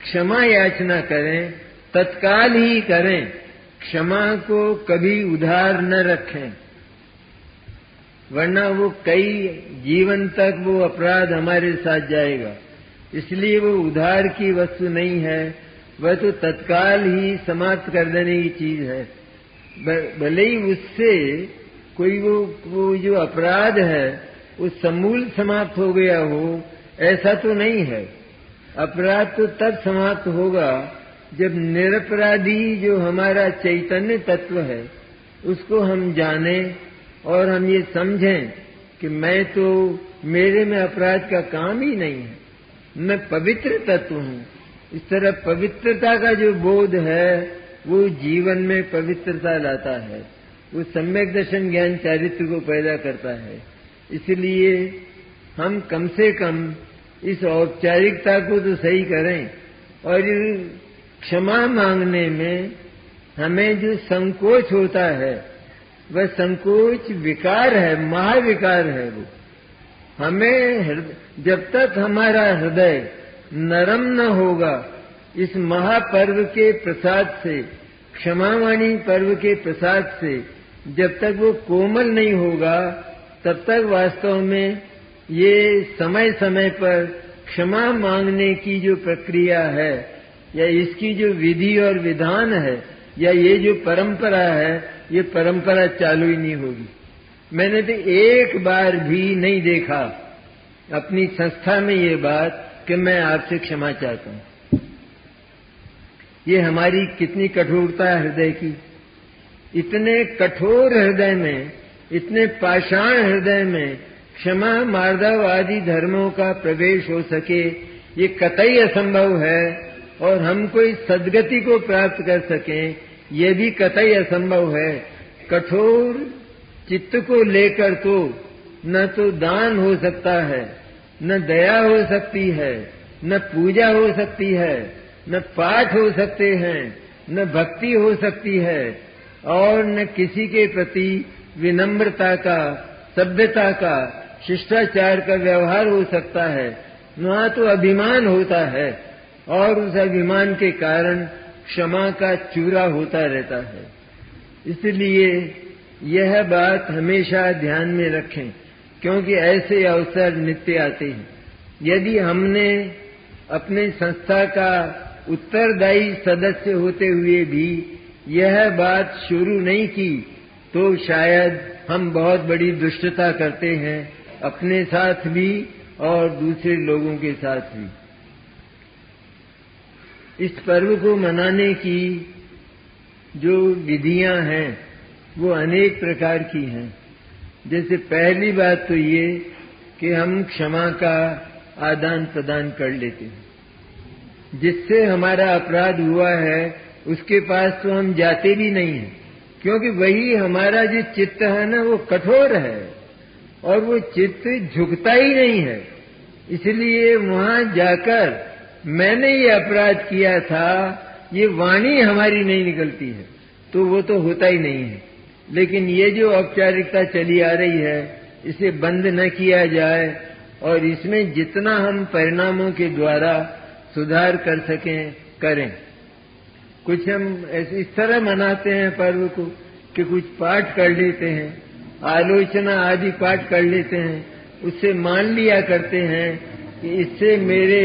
क्षमा याचना करें, तत्काल ही करें। क्षमा को कभी उधार न रखें, वरना वो कई जीवन तक वो अपराध हमारे साथ जाएगा। इसलिए वो उधार की वस्तु नहीं है, वह तो तत्काल ही समाप्त कर देने की चीज है। भले ही उससे कोई वो जो अपराध है वो समूल समाप्त हो गया हो, ऐसा तो नहीं है। अपराध तो तब समाप्त होगा जब निरपराधी जो हमारा चैतन्य तत्व है उसको हम जाने और हम ये समझें कि मेरे में अपराध का काम ही नहीं है, मैं पवित्र तत्व हूँ। इस तरह पवित्रता का जो बोध है वो जीवन में पवित्रता लाता है, वो सम्यक दर्शन ज्ञान चारित्र को पैदा करता है। इसलिए हम कम से कम इस औपचारिकता को तो सही करें, और क्षमा मांगने में हमें जो संकोच होता है वह संकोच विकार है, महाविकार है। वो हमें जब तक हमारा हृदय नरम न होगा इस महापर्व के प्रसाद से, क्षमावाणी पर्व के प्रसाद से, जब तक वो कोमल नहीं होगा, तब तक वास्तव में ये समय समय पर क्षमा मांगने की जो प्रक्रिया है, या इसकी जो विधि और विधान है, या ये जो परंपरा है, ये परंपरा चालू ही नहीं होगी। मैंने तो एक बार भी नहीं देखा अपनी संस्था में ये बात कि मैं आपसे क्षमा चाहता हूं। ये हमारी कितनी कठोरता है हृदय की। इतने कठोर हृदय में, इतने पाषाण हृदय में क्षमा मार्दव आदि धर्मों का प्रवेश हो सके, ये कतई असंभव है। और हम कोई सद्गति को प्राप्त कर सकें, ये भी कतई असंभव है। कठोर चित्त को लेकर तो न तो दान हो सकता है, न दया हो सकती है, न पूजा हो सकती है, न पाठ हो सकते हैं, न भक्ति हो सकती है, और न किसी के प्रति विनम्रता का, सभ्यता का, शिष्टाचार का व्यवहार हो सकता है। वहां तो अभिमान होता है, और उस अभिमान के कारण क्षमा का चूरा होता रहता है। इसलिए यह बात हमेशा ध्यान में रखें, क्योंकि ऐसे अवसर नित्य आते हैं। यदि हमने अपने संस्था का उत्तरदायी सदस्य होते हुए भी यह बात शुरू नहीं की तो शायद हम बहुत बड़ी दुष्टता करते हैं, अपने साथ भी और दूसरे लोगों के साथ भी। इस पर्व को मनाने की जो विधियां हैं वो अनेक प्रकार की हैं। जैसे पहली बात तो ये कि हम क्षमा का आदान प्रदान कर लेते हैं। जिससे हमारा अपराध हुआ है उसके पास तो हम जाते भी नहीं हैं, क्योंकि वही हमारा जो चित्त है ना वो कठोर है और वो चित्त झुकता ही नहीं है। इसलिए वहां जाकर मैंने ये अपराध किया था, ये वाणी हमारी नहीं निकलती है, तो वो तो होता ही नहीं है। लेकिन ये जो औपचारिकता चली आ रही है इसे बंद न किया जाए और इसमें जितना हम परिणामों के द्वारा सुधार कर सकें करें। कुछ हम ऐसे इस तरह मनाते हैं पर्व को कि कुछ पाठ कर लेते हैं, आलोचना आदि पाठ कर लेते हैं, उससे मान लिया करते हैं कि इससे मेरे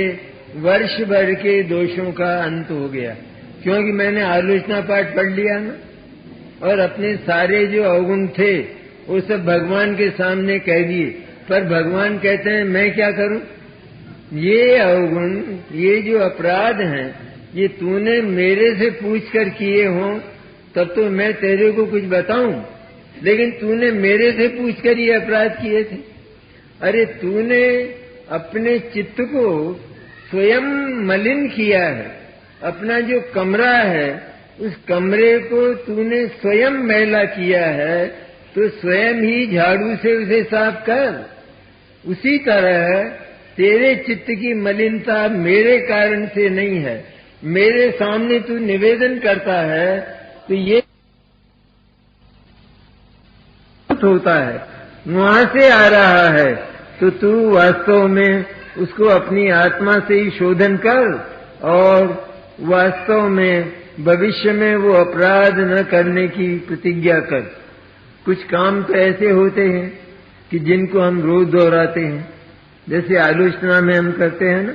वर्ष भर के दोषों का अंत हो गया, क्योंकि मैंने आलोचना पाठ पढ़ लिया ना, और अपने सारे जो अवगुण थे वो सब भगवान के सामने कह दिए। पर भगवान कहते हैं मैं क्या करूं? ये अवगुण, ये जो अपराध हैं, ये तूने मेरे से पूछ कर किए हों तब तो मैं तेरे को कुछ बताऊं, लेकिन तूने मेरे से पूछ कर ये अपराध किए थे। अरे तूने अपने चित्त को स्वयं मलिन किया है। अपना जो कमरा है उस कमरे को तूने स्वयं मैला किया है, तो स्वयं ही झाड़ू से उसे साफ कर। उसी तरह तेरे चित्त की मलिनता मेरे कारण से नहीं है, मेरे सामने तू निवेदन करता है तो ये होता है, वहां से आ रहा है, तो तू वास्तव में उसको अपनी आत्मा से ही शोधन कर और वास्तव में भविष्य में वो अपराध न करने की प्रतिज्ञा कर। कुछ काम तो ऐसे होते हैं कि जिनको हम रोज दोहराते हैं, जैसे आलोचना में हम करते हैं ना,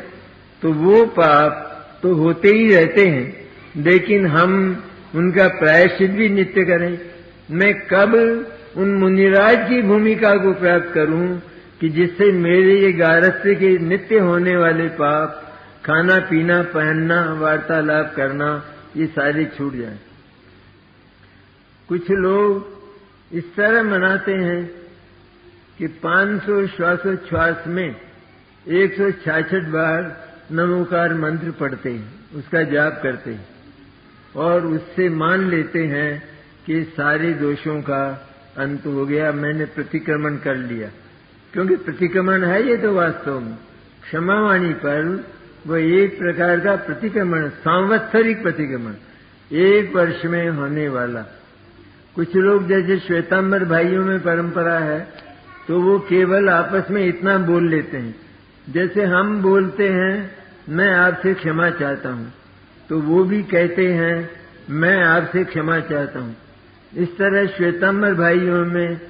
तो वो पाप तो होते ही रहते हैं, लेकिन हम उनका प्रायश्चित भी नित्य करें। मैं कब उन मुनिराज की भूमिका को प्राप्त करूं कि जिससे मेरे ये गारस्थ्य के नित्य होने वाले पाप, खाना पीना पहनना वार्तालाप करना, ये सारे छूट जाए। कुछ लोग इस तरह मनाते हैं कि 500 श्वासोच्छ्वास में 166 बार नमोकार मंत्र पढ़ते हैं, उसका जाप करते हैं और उससे मान लेते हैं कि सारे दोषों का अंत हो गया, मैंने प्रतिक्रमण कर लिया। क्योंकि प्रतिक्रमण है ये तो वास्तव में क्षमावाणी पर्व वो एक प्रकार का प्रतिक्रमण, सांवत्सरिक प्रतिक्रमण, 1 वर्ष में होने वाला। कुछ लोग जैसे श्वेतांबर भाइयों में परंपरा है तो वो केवल आपस में इतना बोल लेते हैं, जैसे हम बोलते हैं मैं आपसे क्षमा चाहता हूं, तो वो भी कहते हैं मैं आपसे क्षमा चाहता हूं। इस तरह श्वेतांबर भाइयों में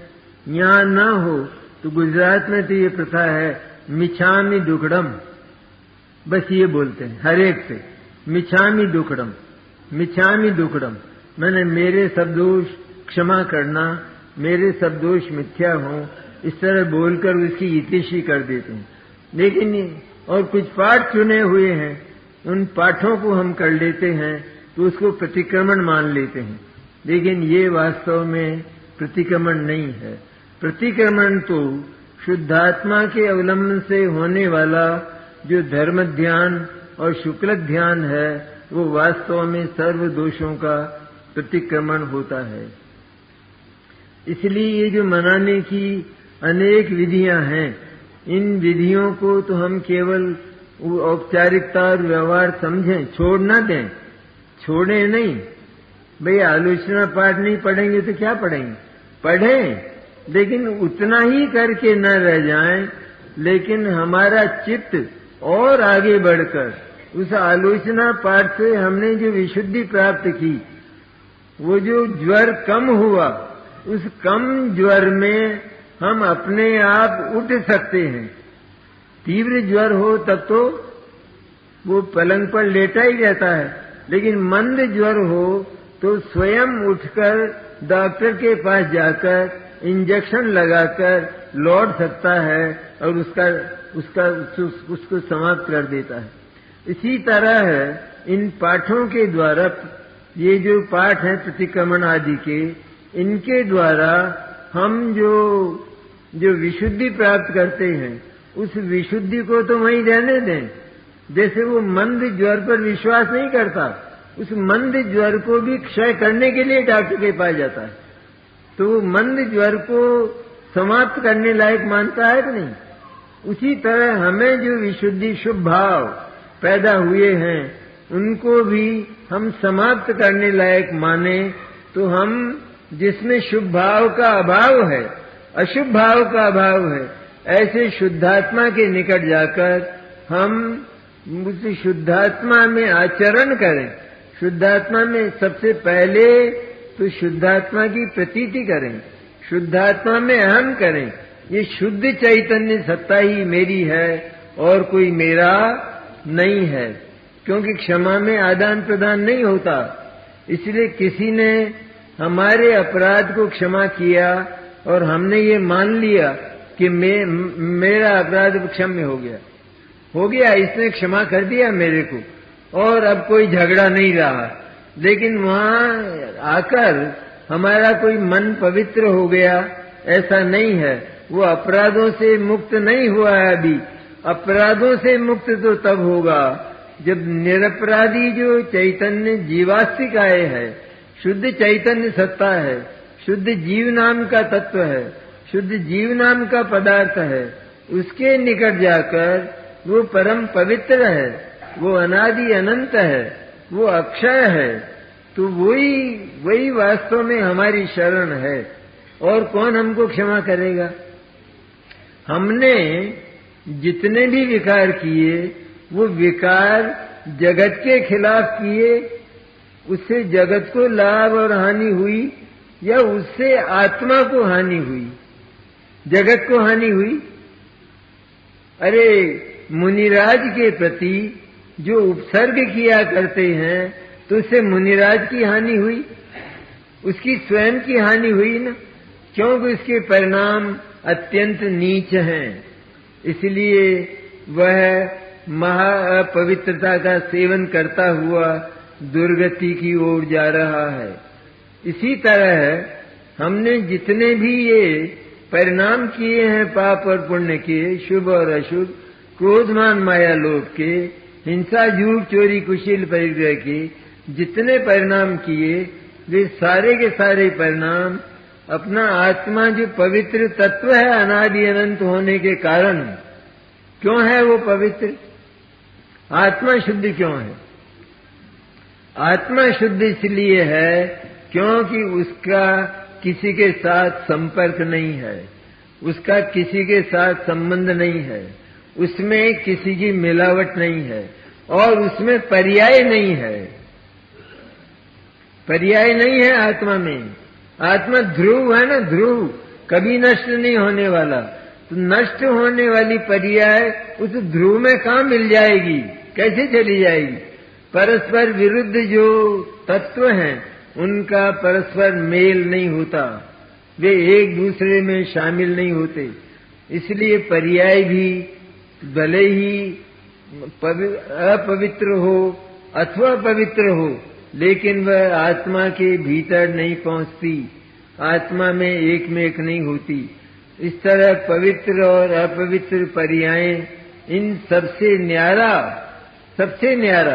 यहाँ न हो तो गुजरात में तो ये प्रथा है मिच्छामि दुक्कडम, बस ये बोलते हैं हर एक से मिच्छामि दुक्कडम, मिच्छामि दुक्कडम, मैंने मेरे सब दोष क्षमा करना, मेरे सब दोष मिथ्या हों, इस तरह बोलकर उसकी इतिशी कर देते हैं। लेकिन और कुछ पाठ चुने हुए हैं, उन पाठों को हम कर लेते हैं तो उसको प्रतिक्रमण मान लेते हैं, लेकिन ये वास्तव में प्रतिक्रमण नहीं है। प्रतिक्रमण तो शुद्धात्मा के अवलंबन से होने वाला जो धर्म ध्यान और शुक्ल ध्यान है वो वास्तव में सर्व दोषों का प्रतिक्रमण होता है। इसलिए ये जो मनाने की अनेक विधियां हैं, इन विधियों को तो हम केवल औपचारिकता और व्यवहार समझें, छोड़ न दें, छोड़े नहीं। भाई आलोचना पाठ नहीं पढ़ेंगे तो क्या पढ़ेंगे? पढ़ें, लेकिन उतना ही करके न रह जाएं, लेकिन हमारा चित्त और आगे बढ़कर उस आलोचना पाठ से हमने जो विशुद्धि प्राप्त की, वो जो ज्वर कम हुआ, उस कम ज्वर में हम अपने आप उठ सकते हैं। तीव्र ज्वर हो तब तो वो पलंग पर लेटा ही रहता है, लेकिन मंद ज्वर हो तो स्वयं उठकर डॉक्टर के पास जाकर इंजेक्शन लगाकर लौट सकता है और उसको समाप्त कर देता है। इसी तरह है इन पाठों के द्वारा, ये जो पाठ हैं प्रतिक्रमण आदि के, इनके द्वारा हम जो विशुद्धि प्राप्त करते हैं उस विशुद्धि को तो वहीं रहने दें। जैसे वो मंद ज्वर पर विश्वास नहीं करता, उस मंद ज्वर को भी क्षय करने के लिए डॉक्टर के पास जाता है, तो वो मंद ज्वर को समाप्त करने लायक मानता है कि नहीं। उसी तरह हमें जो विशुद्धि शुभ भाव पैदा हुए हैं उनको भी हम समाप्त करने लायक माने, तो हम जिसमें शुभ भाव का अभाव है, अशुभ भाव का अभाव है, ऐसे शुद्धात्मा के निकट जाकर हम उस शुद्धात्मा में आचरण करें। शुद्धात्मा में सबसे पहले तो शुद्धात्मा की प्रतीति करें, शुद्धात्मा में अहम करें, ये शुद्ध चैतन्य सत्ता ही मेरी है और कोई मेरा नहीं है। क्योंकि क्षमा में आदान प्रदान नहीं होता, इसलिए किसी ने हमारे अपराध को क्षमा किया और हमने ये मान लिया कि मेरा अपराध क्षम्य हो गया, इसने क्षमा कर दिया मेरे को और अब कोई झगड़ा नहीं रहा। लेकिन वहां आकर हमारा कोई मन पवित्र हो गया, ऐसा नहीं है। वो अपराधों से मुक्त नहीं हुआ है अभी। अपराधों से मुक्त तो तब होगा जब निरपराधी जो चैतन्य जीवास्तिक आए है, शुद्ध चैतन्य सत्ता है, शुद्ध जीव नाम का तत्व है, शुद्ध जीव नाम का पदार्थ है, उसके निकट जाकर वो परम पवित्र है, वो अनादि अनंत है, वो अक्षय है, तो वही वास्तव में हमारी शरण है। और कौन हमको क्षमा करेगा? हमने जितने भी विकार किए वो विकार जगत के खिलाफ किए, उससे जगत को लाभ और हानि हुई या उससे आत्मा को हानि हुई? जगत को हानि हुई। अरे मुनिराज के प्रति जो उपसर्ग किया करते हैं तो उससे मुनिराज की हानि हुई, उसकी स्वयं की हानि हुई ना, क्योंकि उसके परिणाम अत्यंत नीच हैं। इसलिए वह महा अपवित्रता का सेवन करता हुआ दुर्गति की ओर जा रहा है। इसी तरह हमने जितने भी ये परिणाम किए हैं पाप और पुण्य के, शुभ और अशुभ, क्रोधमान माया लोभ के, हिंसा झूठ चोरी कुशील परिग्रह के जितने परिणाम किए, वे सारे के सारे परिणाम अपना आत्मा जो पवित्र तत्व है अनादि अनंत होने के कारण। क्यों है वो पवित्र? आत्मा शुद्ध क्यों है? आत्मा शुद्ध इसलिए है क्योंकि उसका किसी के साथ संपर्क नहीं है, उसका किसी के साथ संबंध नहीं है, उसमें किसी की मिलावट नहीं है और उसमें पर्याय नहीं है। पर्याय नहीं है आत्मा में। आत्मा ध्रुव है ना, ध्रुव कभी नष्ट नहीं होने वाला। तो नष्ट होने वाली पर्याय उस ध्रुव में कहाँ मिल जाएगी, कैसे चली जाएगी? परस्पर विरुद्ध जो तत्व हैं उनका परस्पर मेल नहीं होता, वे एक दूसरे में शामिल नहीं होते। इसलिए पर्याय भी भले ही अपवित्र हो अथवा पवित्र हो, लेकिन वह आत्मा के भीतर नहीं पहुंचती, आत्मा में एक नहीं होती। इस तरह पवित्र और अपवित्र पर्यायें इन सबसे न्यारा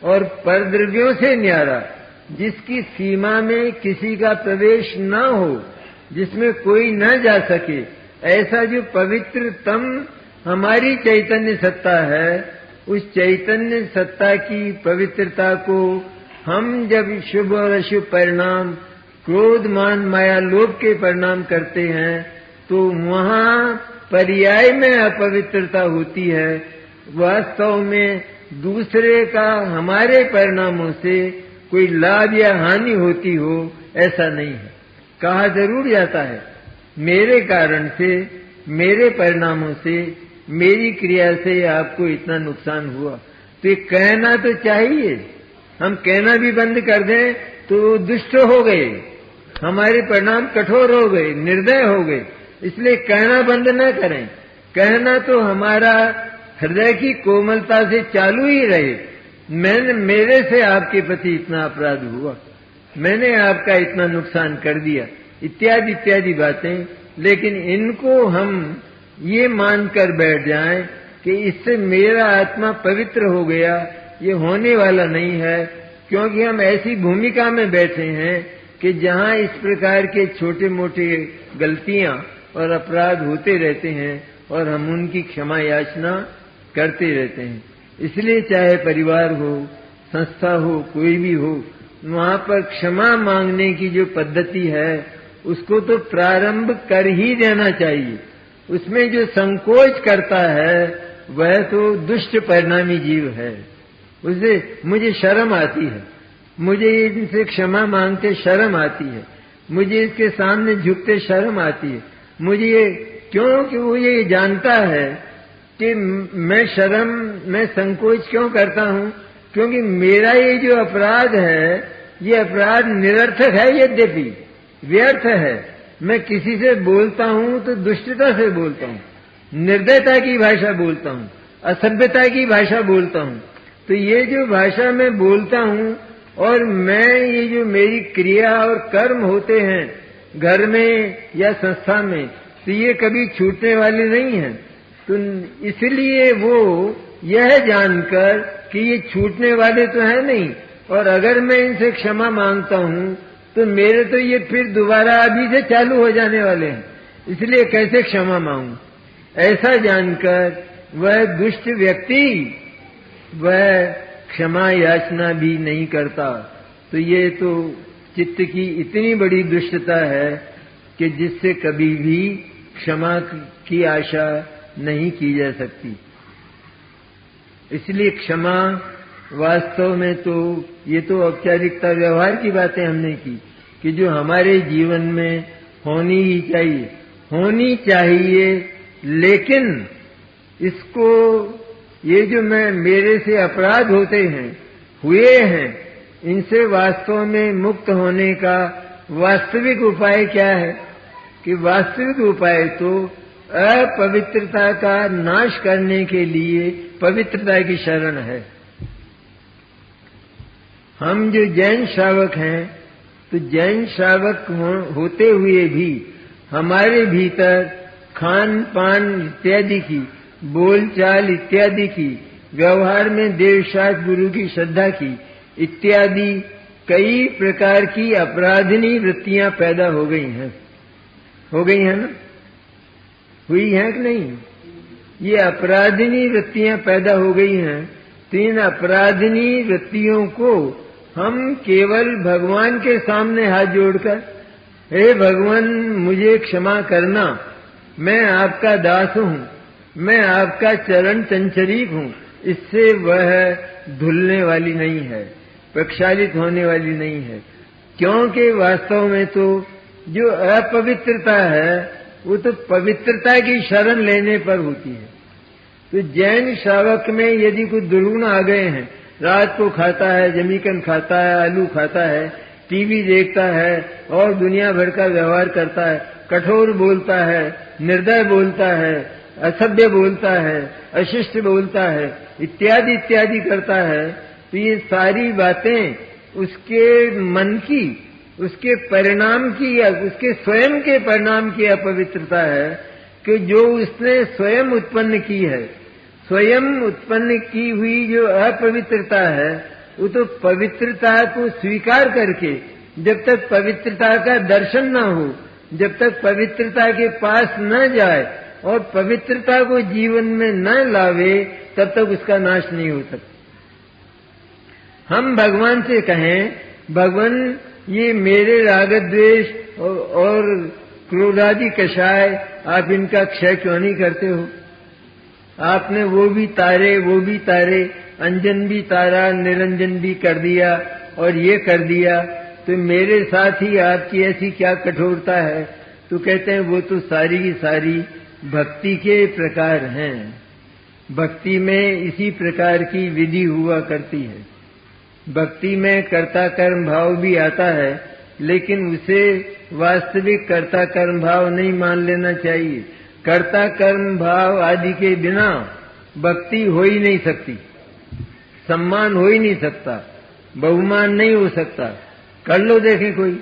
और परद्रव्यों से न्यारा, जिसकी सीमा में किसी का प्रवेश न हो, जिसमें कोई न जा सके, ऐसा जो पवित्रतम हमारी चैतन्य सत्ता है, उस चैतन्य सत्ता की पवित्रता को हम जब शुभ और अशुभ परिणाम, क्रोध मान माया लोभ के परिणाम करते हैं तो वहां पर्याय में अपवित्रता होती है। वास्तव में दूसरे का हमारे परिणामों से कोई लाभ या हानि होती हो, ऐसा नहीं है। कहा जरूर जाता है मेरे कारण से, मेरे परिणामों से, मेरी क्रिया से आपको इतना नुकसान हुआ। तो ये कहना तो चाहिए। हम कहना भी बंद कर दें तो दुष्ट हो गए, हमारे परिणाम कठोर हो गए, निर्दय हो गए। इसलिए कहना बंद न करें। कहना तो हमारा हृदय की कोमलता से चालू ही रहे। मेरे से आपके प्रति इतना अपराध हुआ, मैंने आपका इतना नुकसान कर दिया, इत्यादि इत्यादि बातें। लेकिन इनको हम ये मानकर बैठ जाएं कि इससे मेरा आत्मा पवित्र हो गया, ये होने वाला नहीं है। क्योंकि हम ऐसी भूमिका में बैठे हैं कि जहां इस प्रकार के छोटे मोटे गलतियां और अपराध होते रहते हैं और हम उनकी क्षमा याचना करते रहते हैं। इसलिए चाहे परिवार हो, संस्था हो, कोई भी हो, वहां पर क्षमा मांगने की जो पद्धति है उसको तो प्रारंभ कर ही देना चाहिए। उसमें जो संकोच करता है वह तो दुष्ट परिणामी जीव है। उसे मुझे शर्म आती है, मुझे इनसे क्षमा मांगते शर्म आती है, मुझे इसके सामने झुकते शर्म आती है। मुझे ये क्योंकि वो ये जानता है कि मैं संकोच क्यों करता हूं, क्योंकि मेरा ये जो अपराध है ये अपराध निरर्थक है, यद्यपि व्यर्थ है। मैं किसी से बोलता हूं तो दुष्टता से बोलता हूं, निर्दयता की भाषा बोलता हूं, असभ्यता की भाषा बोलता हूं। तो ये जो भाषा मैं बोलता हूं और मैं ये जो मेरी क्रिया और कर्म होते हैं घर में या संस्था में, तो ये कभी छूटने वाले नहीं हैं। तो इसलिए वो यह जानकर कि ये छूटने वाले तो है नहीं, और अगर मैं इनसे क्षमा मांगता हूं तो मेरे तो ये फिर दोबारा अभी से चालू हो जाने वाले हैं, इसलिए कैसे क्षमा मांगूं। ऐसा जानकर वह दुष्ट व्यक्ति वह क्षमा याचना भी नहीं करता। तो ये तो चित्त की इतनी बड़ी दुष्टता है कि जिससे कभी भी क्षमा की आशा नहीं की जा सकती। इसलिए क्षमा वास्तव में तो ये तो औपचारिकता व्यवहार की बातें हमने की कि जो हमारे जीवन में होनी ही चाहिए, होनी चाहिए। लेकिन इसको ये जो मेरे से अपराध होते हैं, हुए हैं, इनसे वास्तव में मुक्त होने का वास्तविक उपाय क्या है? कि वास्तविक उपाय तो अपवित्रता का नाश करने के लिए पवित्रता की शरण है। हम जो जैन श्रावक हैं, तो जैन श्रावक होते हुए भी हमारे भीतर खान पान इत्यादि की, बोलचाल इत्यादि की, व्यवहार में देवशास्त्र गुरु की श्रद्धा की इत्यादि कई प्रकार की अपराधिनी वृत्तियां पैदा हो गई हैं ना? हुई हैं कि नहीं? ये अपराधिनी वृत्तियां पैदा हो गई हैं। तो इन अपराधिनी वृत्तियों को हम केवल भगवान के सामने हाथ जोड़कर, हे भगवान मुझे क्षमा करना, मैं आपका दास हूं, मैं आपका चरण चंचरीक हूं, इससे वह धुलने वाली नहीं है, प्रक्षालित होने वाली नहीं है। क्योंकि वास्तव में तो जो अपवित्रता है वो तो पवित्रता की शरण लेने पर होती है। तो जैन श्रावक में यदि कुछ दुर्गुण आ गए हैं, रात को खाता है, जमीकन खाता है, आलू खाता है, टीवी देखता है और दुनिया भर का व्यवहार करता है, कठोर बोलता है, निर्दय बोलता है, असभ्य बोलता है, अशिष्ट बोलता है, इत्यादि इत्यादि करता है, तो ये सारी बातें उसके मन की, उसके परिणाम की या उसके स्वयं के परिणाम की अपवित्रता है कि जो उसने स्वयं उत्पन्न की है। स्वयं उत्पन्न की हुई जो अपवित्रता है वो तो पवित्रता को स्वीकार करके, जब तक पवित्रता का दर्शन न हो, जब तक पवित्रता के पास न जाए और पवित्रता को जीवन में न लावे, तब तक उसका नाश नहीं हो सकता। हम भगवान से कहें, भगवान ये मेरे राग द्वेष और क्रोधादि कषाय आप इनका क्षय क्यों नहीं करते हो? आपने वो भी तारे, अंजन भी तारा, निरंजन भी कर दिया और ये कर दिया, तो मेरे साथ ही आपकी ऐसी क्या कठोरता है? तो कहते हैं वो तो सारी की सारी भक्ति के प्रकार हैं। भक्ति में इसी प्रकार की विधि हुआ करती है। भक्ति में कर्ता कर्म भाव भी आता है, लेकिन उसे वास्तविक कर्ता कर्म भाव नहीं मान लेना चाहिए। कर्ता कर्म भाव आदि के बिना भक्ति हो ही नहीं सकती, सम्मान हो ही नहीं सकता, बहुमान नहीं हो सकता। कर लो देखें कोई।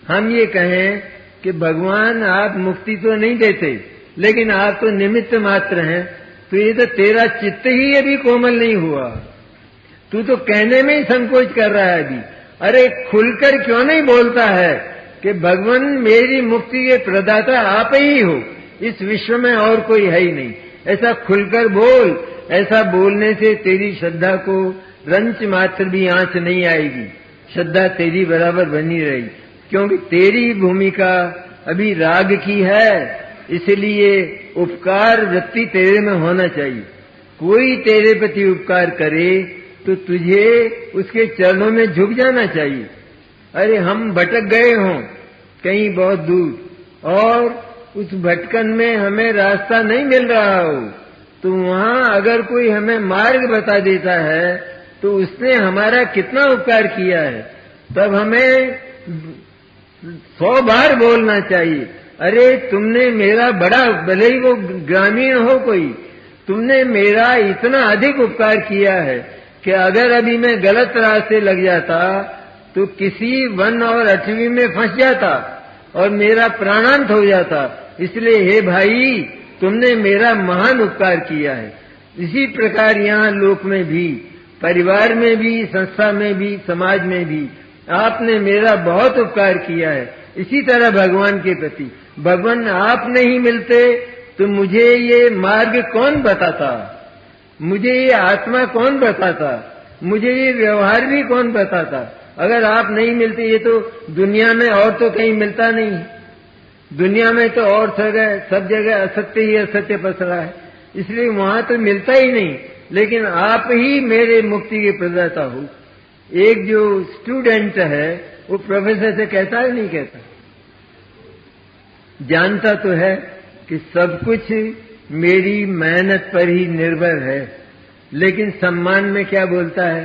हम ये कहें कि भगवान आप मुक्ति तो नहीं देते, लेकिन आप तो निमित्त मात्र हैं, तो ये तो तेरा चित्त ही अभी कोमल नहीं हुआ, तू तो कहने में ही संकोच कर रहा है अभी। अरे खुलकर क्यों नहीं बोलता है कि भगवान मेरी मुक्ति के प्रदाता आप ही हो, इस विश्व में और कोई है ही नहीं। ऐसा खुलकर बोल। ऐसा बोलने से तेरी श्रद्धा को रंच मात्र भी आंच नहीं आएगी, श्रद्धा तेरी बराबर बनी रहेगी, क्योंकि तेरी भूमिका अभी राग की है, इसलिए उपकार वृत्ति तेरे में होना चाहिए। कोई तेरे प्रति उपकार करे तो तुझे उसके चरणों में झुक जाना चाहिए। अरे हम भटक गए हों कहीं बहुत दूर और उस भटकन में हमें रास्ता नहीं मिल रहा हो, तो वहां अगर कोई हमें मार्ग बता देता है तो उसने हमारा कितना उपकार किया है। तब हमें 100 बार बोलना चाहिए, अरे तुमने मेरा बड़ा, भले ही वो ग्रामीण हो कोई, तुमने मेरा इतना अधिक उपकार किया है कि अगर अभी मैं गलत रास्ते लग जाता तो किसी वन और 8वीं में फंस जाता और मेरा प्राणांत हो जाता। इसलिए हे भाई, तुमने मेरा महान उपकार किया है। इसी प्रकार यहाँ लोक में भी, परिवार में भी, संस्था में भी, समाज में भी आपने मेरा बहुत उपकार किया है। इसी तरह भगवान के प्रति, भगवान आप नहीं मिलते तो मुझे ये मार्ग कौन बताता, मुझे ये आत्मा कौन बताता, मुझे ये व्यवहार भी कौन बताता। अगर आप नहीं मिलते, ये तो दुनिया में और तो कहीं मिलता नहीं, दुनिया में तो और सब जगह असत्य ही असत्य पसरा है, इसलिए वहां तो मिलता ही नहीं। लेकिन आप ही मेरे मुक्ति के प्रदाता हो। एक जो स्टूडेंट है वो प्रोफेसर से कहता है नहीं कहता, जानता तो है कि सब कुछ मेरी मेहनत पर ही निर्भर है, लेकिन सम्मान में क्या बोलता है,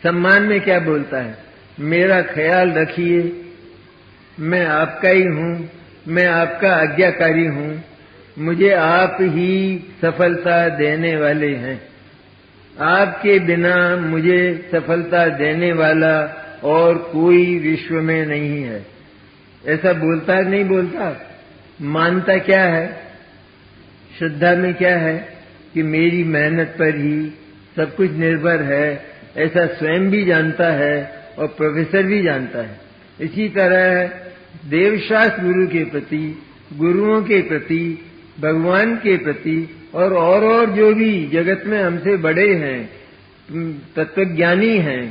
सम्मान में क्या बोलता है, मेरा ख्याल रखिए, मैं आपका ही हूं, मैं आपका आज्ञाकारी हूं, मुझे आप ही सफलता देने वाले हैं, आपके बिना मुझे सफलता देने वाला और कोई विश्व में नहीं है। ऐसा बोलता है नहीं बोलता? मानता क्या है, श्रद्धा में क्या है कि मेरी मेहनत पर ही सब कुछ निर्भर है, ऐसा स्वयं भी जानता है और प्रोफेसर भी जानता है। इसी तरह देवशास्त्र गुरु के प्रति, गुरुओं के प्रति, भगवान के प्रति और जो भी जगत में हमसे बड़े हैं, तत्वज्ञानी हैं,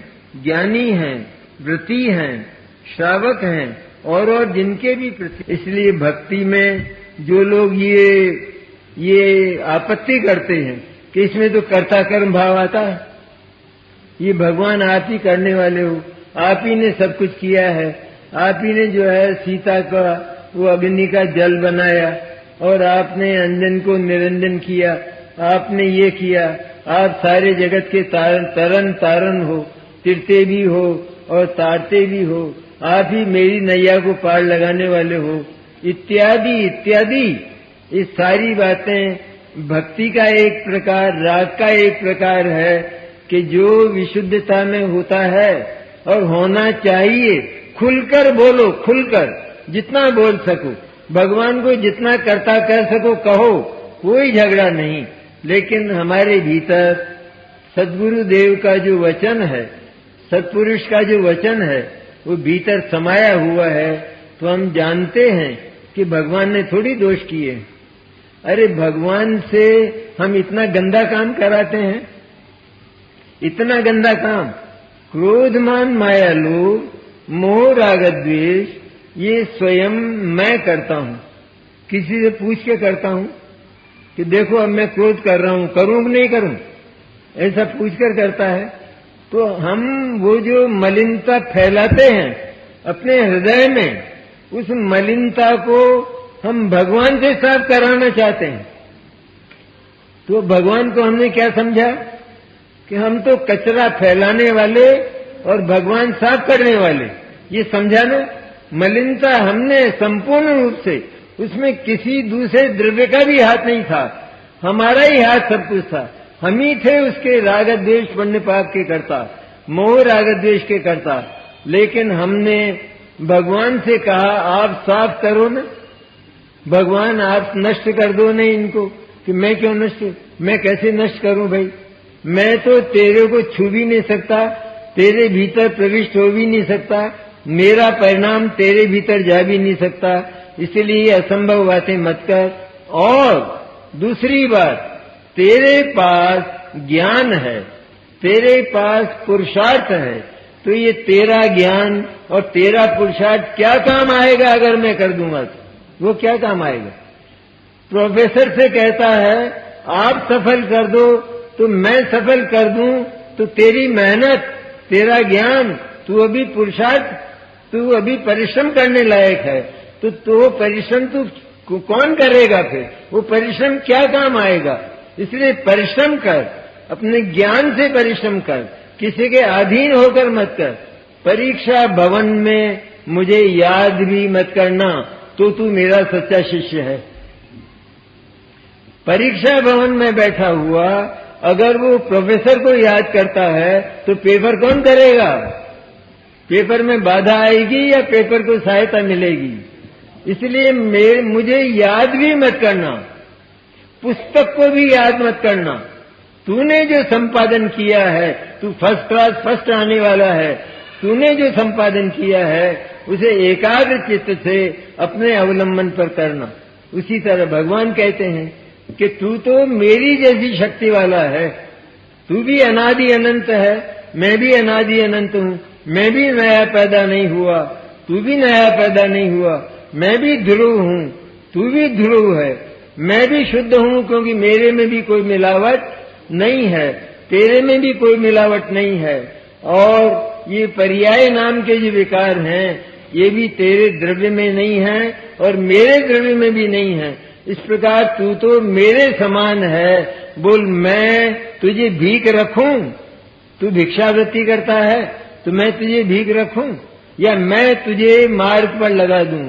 ज्ञानी हैं, व्रती हैं, श्रावक हैं और जिनके भी प्रति, इसलिए भक्ति में जो लोग ये आपत्ति करते हैं कि इसमें तो कर्ता कर्म भाव आता है, ये भगवान आप ही करने वाले हो, आप ही ने सब कुछ किया है, आप ही ने जो है सीता का वो अग्नि का जल बनाया और आपने अंजन को निरंजन किया, आपने ये किया, आप सारे जगत के तारन हो, तिरते भी हो और तारते भी हो, आप ही मेरी नैया को पार लगाने वाले हो, इत्यादि इत्यादि। ये सारी बातें भक्ति का एक प्रकार, राग का एक प्रकार है कि जो विशुद्धता में होता है और होना चाहिए। खुलकर बोलो, खुलकर जितना बोल सको, भगवान को जितना कर्ता कर सको कहो, कोई झगड़ा नहीं। लेकिन हमारे भीतर सद्गुरु देव का जो वचन है, सत्पुरुष का जो वचन है, वो भीतर समाया हुआ है, तो हम जानते हैं कि भगवान ने थोड़ी दोष किए। अरे भगवान से हम इतना गंदा काम कराते हैं, इतना गंदा काम, क्रोध मान माया लोभ मोह राग द्वेष, ये स्वयं मैं करता हूं, किसी से पूछ के करता हूं कि देखो अब मैं क्रोध कर रहा हूं, करूं कि नहीं करूं, ऐसा पूछकर करता है। तो हम वो जो मलिनता फैलाते हैं अपने हृदय में, उस मलिनता को हम भगवान से साफ कराना चाहते हैं। तो भगवान को हमने क्या समझा कि हम तो कचरा फैलाने वाले और भगवान साफ करने वाले, ये समझाना। मलिनता हमने संपूर्ण रूप से, उसमें किसी दूसरे द्रव्य का भी हाथ नहीं था, हमारा ही हाथ सब कुछ था। हम ही थे उसके राग द्वेष पुण्य पाप के कर्ता, मोह राग द्वेष के कर्ता। लेकिन हमने भगवान से कहा आप साफ करो ना, भगवान आप नष्ट कर दो ना इनको। कि मैं क्यों नष्ट, मैं कैसे नष्ट करूं भाई, मैं तो तेरे को छू भी नहीं सकता, तेरे भीतर प्रविष्ट हो भी नहीं सकता, मेरा परिणाम तेरे भीतर जा भी नहीं सकता, इसलिए असंभव बातें मत कर। और दूसरी बात, तेरे पास ज्ञान है, तेरे पास पुरुषार्थ है, तो ये तेरा ज्ञान और तेरा पुरुषार्थ क्या काम आएगा अगर मैं कर दूंगा तो? वो क्या काम आएगा? प्रोफेसर से कहता है आप सफल कर दो तो मैं सफल कर दूं, तो तेरी मेहनत, तेरा ज्ञान, तू अभी पुरुषार्थ, तू अभी परिश्रम करने लायक है, तो परिश्रम तू कौन करेगा फिर? वो परिश्रम क्या काम आएगा? इसलिए परिश्रम कर, अपने ज्ञान से परिश्रम कर, किसी के अधीन होकर मत कर। परीक्षा भवन में मुझे याद भी मत करना, तो तू मेरा सच्चा शिष्य है। परीक्षा भवन में बैठा हुआ अगर वो प्रोफेसर को याद करता है तो पेपर कौन करेगा? पेपर में बाधा आएगी या पेपर को सहायता मिलेगी? इसलिए मुझे याद भी मत करना, पुस्तक को भी याद मत करना। तूने जो संपादन किया है, तू फर्स्ट क्लास फर्स्ट आने वाला है, तूने जो संपादन किया है उसे एकाग्र चित्त से अपने अवलंबन पर करना। उसी तरह भगवान कहते हैं कि तू तो मेरी जैसी शक्ति वाला है, तू भी अनादि अनंत है, मैं भी अनादि अनंत हूँ, मैं भी नया पैदा नहीं हुआ, तू भी नया पैदा नहीं हुआ, मैं भी ध्रुव हूँ, तू भी ध्रुव है, मैं भी शुद्ध हूँ क्योंकि मेरे में भी कोई मिलावट नहीं है, तेरे में भी कोई मिलावट नहीं है। और ये पर्याय नाम के जो विकार हैं ये भी तेरे द्रव्य में नहीं है और मेरे द्रव्य में भी नहीं है। इस प्रकार तू तो मेरे समान है। बोल मैं तुझे भीख रखूं? तू भिक्षावृत्ति करता है तो मैं तुझे भीख रखूं या मैं तुझे मार्ग पर लगा दूं?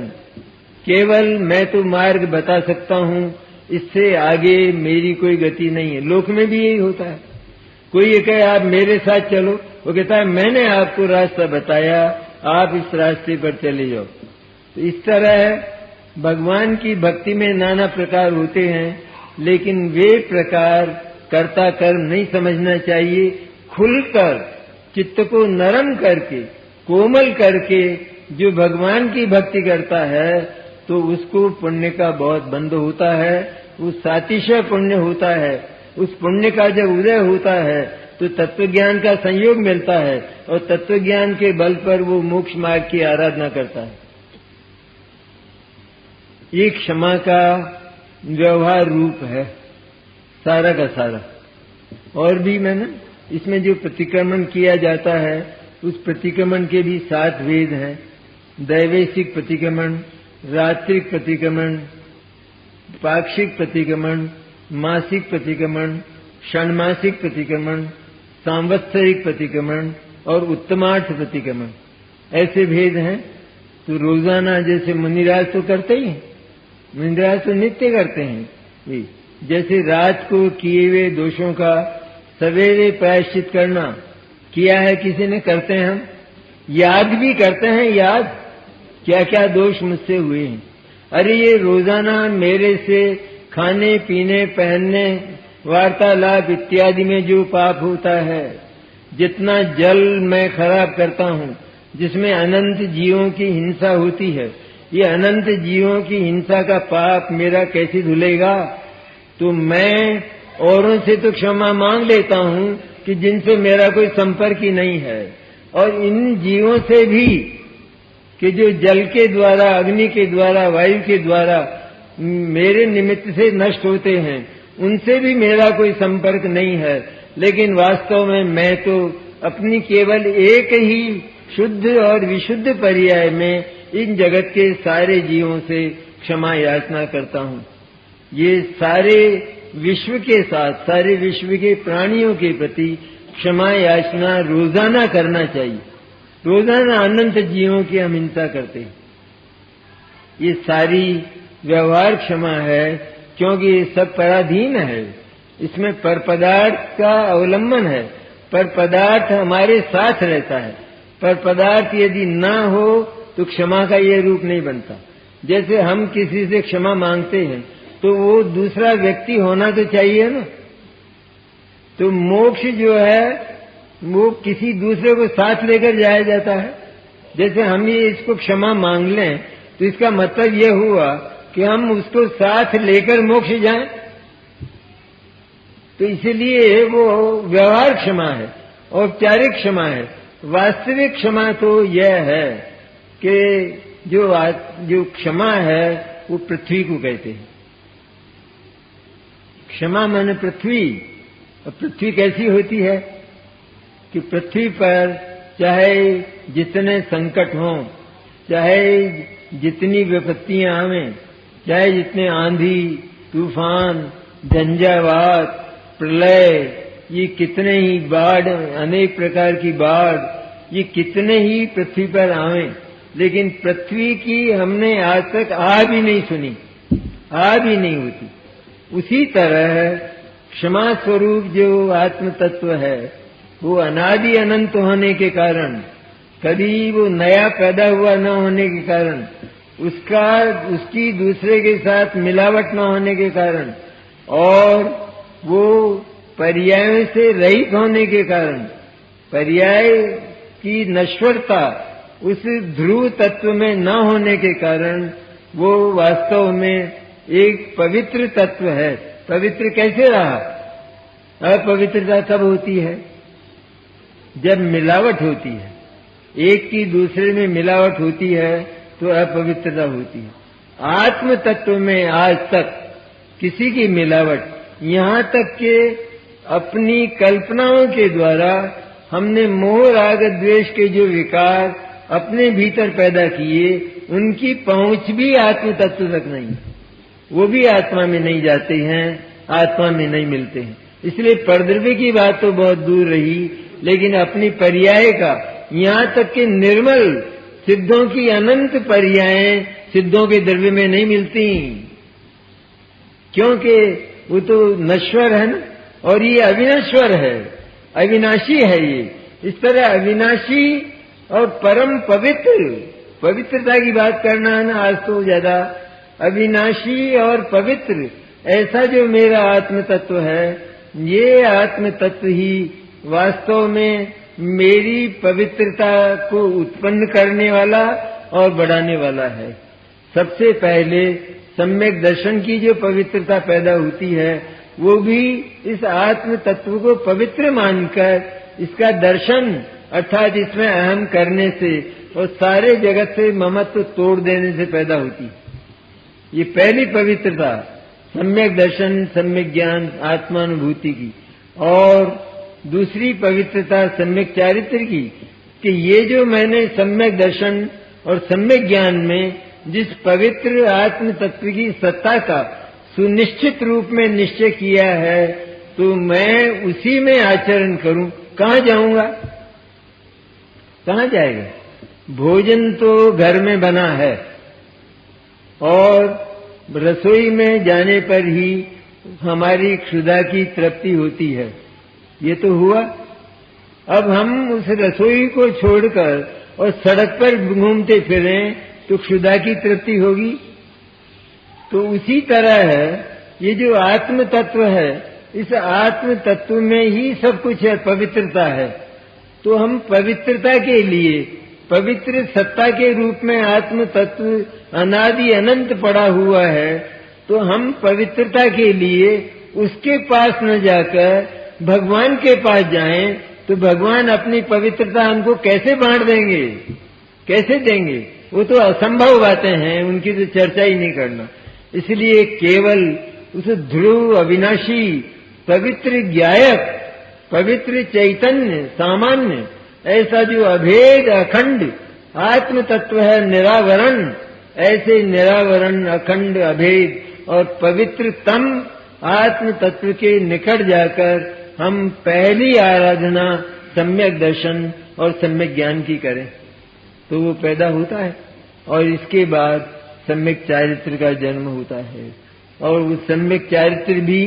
केवल मैं तो मार्ग बता सकता हूं, इससे आगे मेरी कोई गति नहीं है। लोक में भी यही होता है, कोई ये कहे आप मेरे साथ चलो, वो कहता है मैंने आपको रास्ता बताया, आप इस रास्ते पर चले जाओ। तो इस तरह भगवान की भक्ति में नाना प्रकार होते हैं, लेकिन वे प्रकार कर्ता कर्म नहीं समझना चाहिए। खुलकर चित्त को नरम करके, कोमल करके जो भगवान की भक्ति करता है तो उसको पुण्य का बहुत बंध होता है, वो सातिशय पुण्य होता है। उस पुण्य का जब उदय होता है तो तत्वज्ञान का संयोग मिलता है और तत्वज्ञान के बल पर वो मोक्ष मार्ग की आराधना करता है। ये क्षमा का व्यवहार रूप है सारा का सारा। और भी मैंने इसमें जो प्रतिक्रमण किया जाता है उस प्रतिक्रमण के भी 7 वेद हैं। दैवेशिक प्रतिक्रमण, रात्रिक प्रतिक्रमण, पाक्षिक प्रतिक्रमण, मासिक प्रतिक्रमण, षण्मासिक प्रतिक्रमण, सांवत्सरिक प्रतिक्रमण और उत्तमार्थ प्रतिक्रमण, ऐसे भेद हैं। तो रोजाना जैसे मुनिराज तो करते ही हैं, मुनिराज तो नित्य करते हैं। जैसे रात को किए हुए दोषों का सवेरे प्रायश्चित करना किया है किसी ने, करते हैं हम। याद भी करते हैं, याद क्या क्या दोष मुझसे हुए हैं। अरे ये रोजाना मेरे से खाने पीने पहनने वार्तालाप इत्यादि में जो पाप होता है, जितना जल मैं खराब करता हूँ, जिसमें अनंत जीवों की हिंसा होती है, ये अनंत जीवों की हिंसा का पाप मेरा कैसे धुलेगा? तो मैं औरों से तो क्षमा मांग लेता हूँ कि जिनसे मेरा कोई संपर्क ही नहीं है, और इन जीवों से भी कि जो जल के द्वारा, अग्नि के द्वारा, वायु के द्वारा मेरे निमित्त से नष्ट होते हैं, उनसे भी मेरा कोई संपर्क नहीं है। लेकिन वास्तव में मैं तो अपनी केवल एक ही शुद्ध और विशुद्ध पर्याय में इन जगत के सारे जीवों से क्षमा याचना करता हूँ। ये सारे विश्व के साथ, सारे विश्व के प्राणियों के प्रति क्षमा याचना रोजाना करना चाहिए। रोजाना अनंत जीवों की हम हिंसा करते हैं। ये सारी व्यवहार क्षमा है, क्योंकि ये सब पराधीन है। इसमें पर पदार्थ का अवलंबन है, पर पदार्थ हमारे साथ रहता है। पर पदार्थ यदि ना हो तो क्षमा का ये रूप नहीं बनता। जैसे हम किसी से क्षमा मांगते हैं तो वो दूसरा व्यक्ति होना तो चाहिए ना। तो मोक्ष जो है वो किसी दूसरे को साथ लेकर जाया जाता है। जैसे हम ये इसको क्षमा मांग लें तो इसका मतलब ये हुआ कि हम उसको साथ लेकर मोक्ष जाएं। तो इसलिए वो व्यवहार क्षमा है, औपचारिक क्षमा है। वास्तविक क्षमा तो यह है कि जो क्षमा है वो पृथ्वी को कहते हैं। क्षमा माने पृथ्वी। और पृथ्वी कैसी होती है कि पृथ्वी पर चाहे जितने संकट हों, चाहे जितनी विपत्तियां आवें, चाहे जितने आंधी, तूफान, झंझावात, प्रलय, ये कितने ही बाढ़, अनेक प्रकार की बाढ़, ये कितने ही पृथ्वी पर आवें, लेकिन पृथ्वी की हमने आज तक आ भी नहीं सुनी, आ भी नहीं होती। उसी तरह क्षमा स्वरूप जो आत्म तत्व है वो अनादि अनंत होने के कारण, कभी वो नया पैदा हुआ न होने के कारण, उसकी दूसरे के साथ मिलावट न होने के कारण, और वो पर्यायों से रहित होने के कारण, पर्याय की नश्वरता उस ध्रुव तत्व में न होने के कारण वो वास्तव में एक पवित्र तत्व है। पवित्र कैसे रहा? अपवित्रता तब होती है जब मिलावट होती है। एक की दूसरे में मिलावट होती है तो अपवित्रता होती है। आत्म तत्व में आज तक किसी की मिलावट, यहाँ तक कि अपनी कल्पनाओं के द्वारा हमने मोह राग द्वेष के जो विकार अपने भीतर पैदा किए, उनकी पहुंच भी आत्म तत्व तक नहीं। वो भी आत्मा में नहीं जाते हैं, आत्मा में नहीं मिलते हैं। इसलिए परद्रव्य की बात तो बहुत दूर रही, लेकिन अपनी पर्याय का, यहाँ तक कि निर्मल सिद्धों की अनंत पर्यायें सिद्धों के द्रव्य में नहीं मिलती, क्योंकि वो तो नश्वर है ना, और ये अविनश्वर है, अविनाशी है। ये इस तरह अविनाशी और परम पवित्र, पवित्रता की बात करना है ना आज तो ज्यादा। अविनाशी और पवित्र ऐसा जो मेरा आत्म तत्व है, ये आत्म तत्व ही वास्तव में मेरी पवित्रता को उत्पन्न करने वाला और बढ़ाने वाला है। सबसे पहले सम्यक दर्शन की जो पवित्रता पैदा होती है, वो भी इस आत्म तत्व को पवित्र मानकर इसका दर्शन अर्थात इसमें अहम करने से और सारे जगत से ममत्व तोड़ देने से पैदा होती है। ये पहली पवित्रता सम्यक दर्शन, सम्यक ज्ञान, आत्मानुभूति की। और दूसरी पवित्रता सम्यक चारित्र की, कि ये जो मैंने सम्यक दर्शन और सम्यक ज्ञान में जिस पवित्र आत्म तत्व की सत्ता का सुनिश्चित रूप में निश्चय किया है, तो मैं उसी में आचरण करूं। कहाँ जाऊंगा? कहाँ जाएगा? भोजन तो घर में बना है और रसोई में जाने पर ही हमारी क्षुधा की तृप्ति होती है, ये तो हुआ। अब हम उस रसोई को छोड़कर और सड़क पर घूमते फिरें तो क्षुधा की तृप्ति होगी। तो उसी तरह है ये जो आत्म तत्व है, इस आत्म तत्व में ही सब कुछ है, पवित्रता है। तो हम पवित्रता के लिए, पवित्र सत्ता के रूप में आत्म तत्व अनादि अनंत पड़ा हुआ है, तो हम पवित्रता के लिए उसके पास न जाकर भगवान के पास जाएं, तो भगवान अपनी पवित्रता हमको कैसे बांट देंगे, कैसे देंगे? वो तो असंभव बातें हैं, उनकी तो चर्चा ही नहीं करना। इसलिए केवल उस ध्रुव अविनाशी पवित्र ज्ञायक, पवित्र चैतन्य सामान्य, ऐसा जो अभेद अखंड आत्म तत्व है, निरावरण, ऐसे निरावरण अखंड अभेद और पवित्रतम आत्म तत्व के निकट जाकर हम पहली आराधना सम्यक दर्शन और सम्यक ज्ञान की करें तो वो पैदा होता है, और इसके बाद सम्यक चारित्र का जन्म होता है। और वो सम्यक चारित्र भी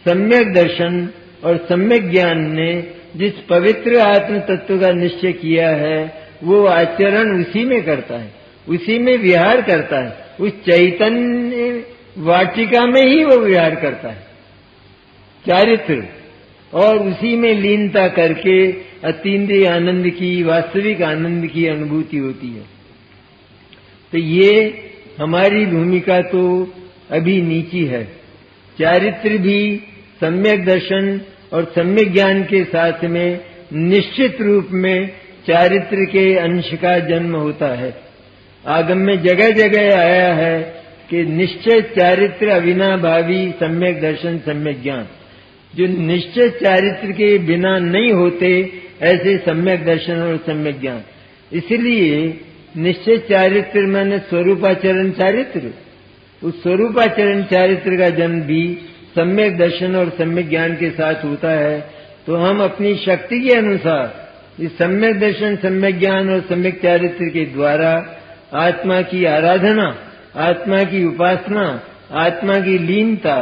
सम्यक दर्शन और सम्यक ज्ञान ने जिस पवित्र आत्म तत्व का निश्चय किया है वो आचरण उसी में करता है, उसी में विहार करता है, उस चैतन्य वाटिका में ही वो विहार करता है चारित्र, और उसी में लीनता करके अतीन्द्रिय आनंद की, वास्तविक आनंद की अनुभूति होती है। तो ये हमारी भूमिका तो अभी नीची है। चारित्र भी सम्यक दर्शन और सम्यक ज्ञान के साथ में निश्चित रूप में चारित्र के अंश का जन्म होता है। आगम में जगह जगह आया है कि निश्चय चारित्र अविनाभावी सम्यक दर्शन सम्यक ज्ञान। जो निश्चय चारित्र के बिना नहीं होते ऐसे सम्यक दर्शन और सम्यक ज्ञान। इसलिए निश्चय चारित्र माने स्वरूपाचरण चारित्र, उस स्वरूपाचरण चारित्र का जन्म भी सम्यक दर्शन और सम्यक ज्ञान के साथ होता है। तो हम अपनी शक्ति के अनुसार इस सम्यक दर्शन, सम्यक ज्ञान और सम्यक चारित्र के द्वारा आत्मा की आराधना, आत्मा की उपासना, आत्मा की लीनता,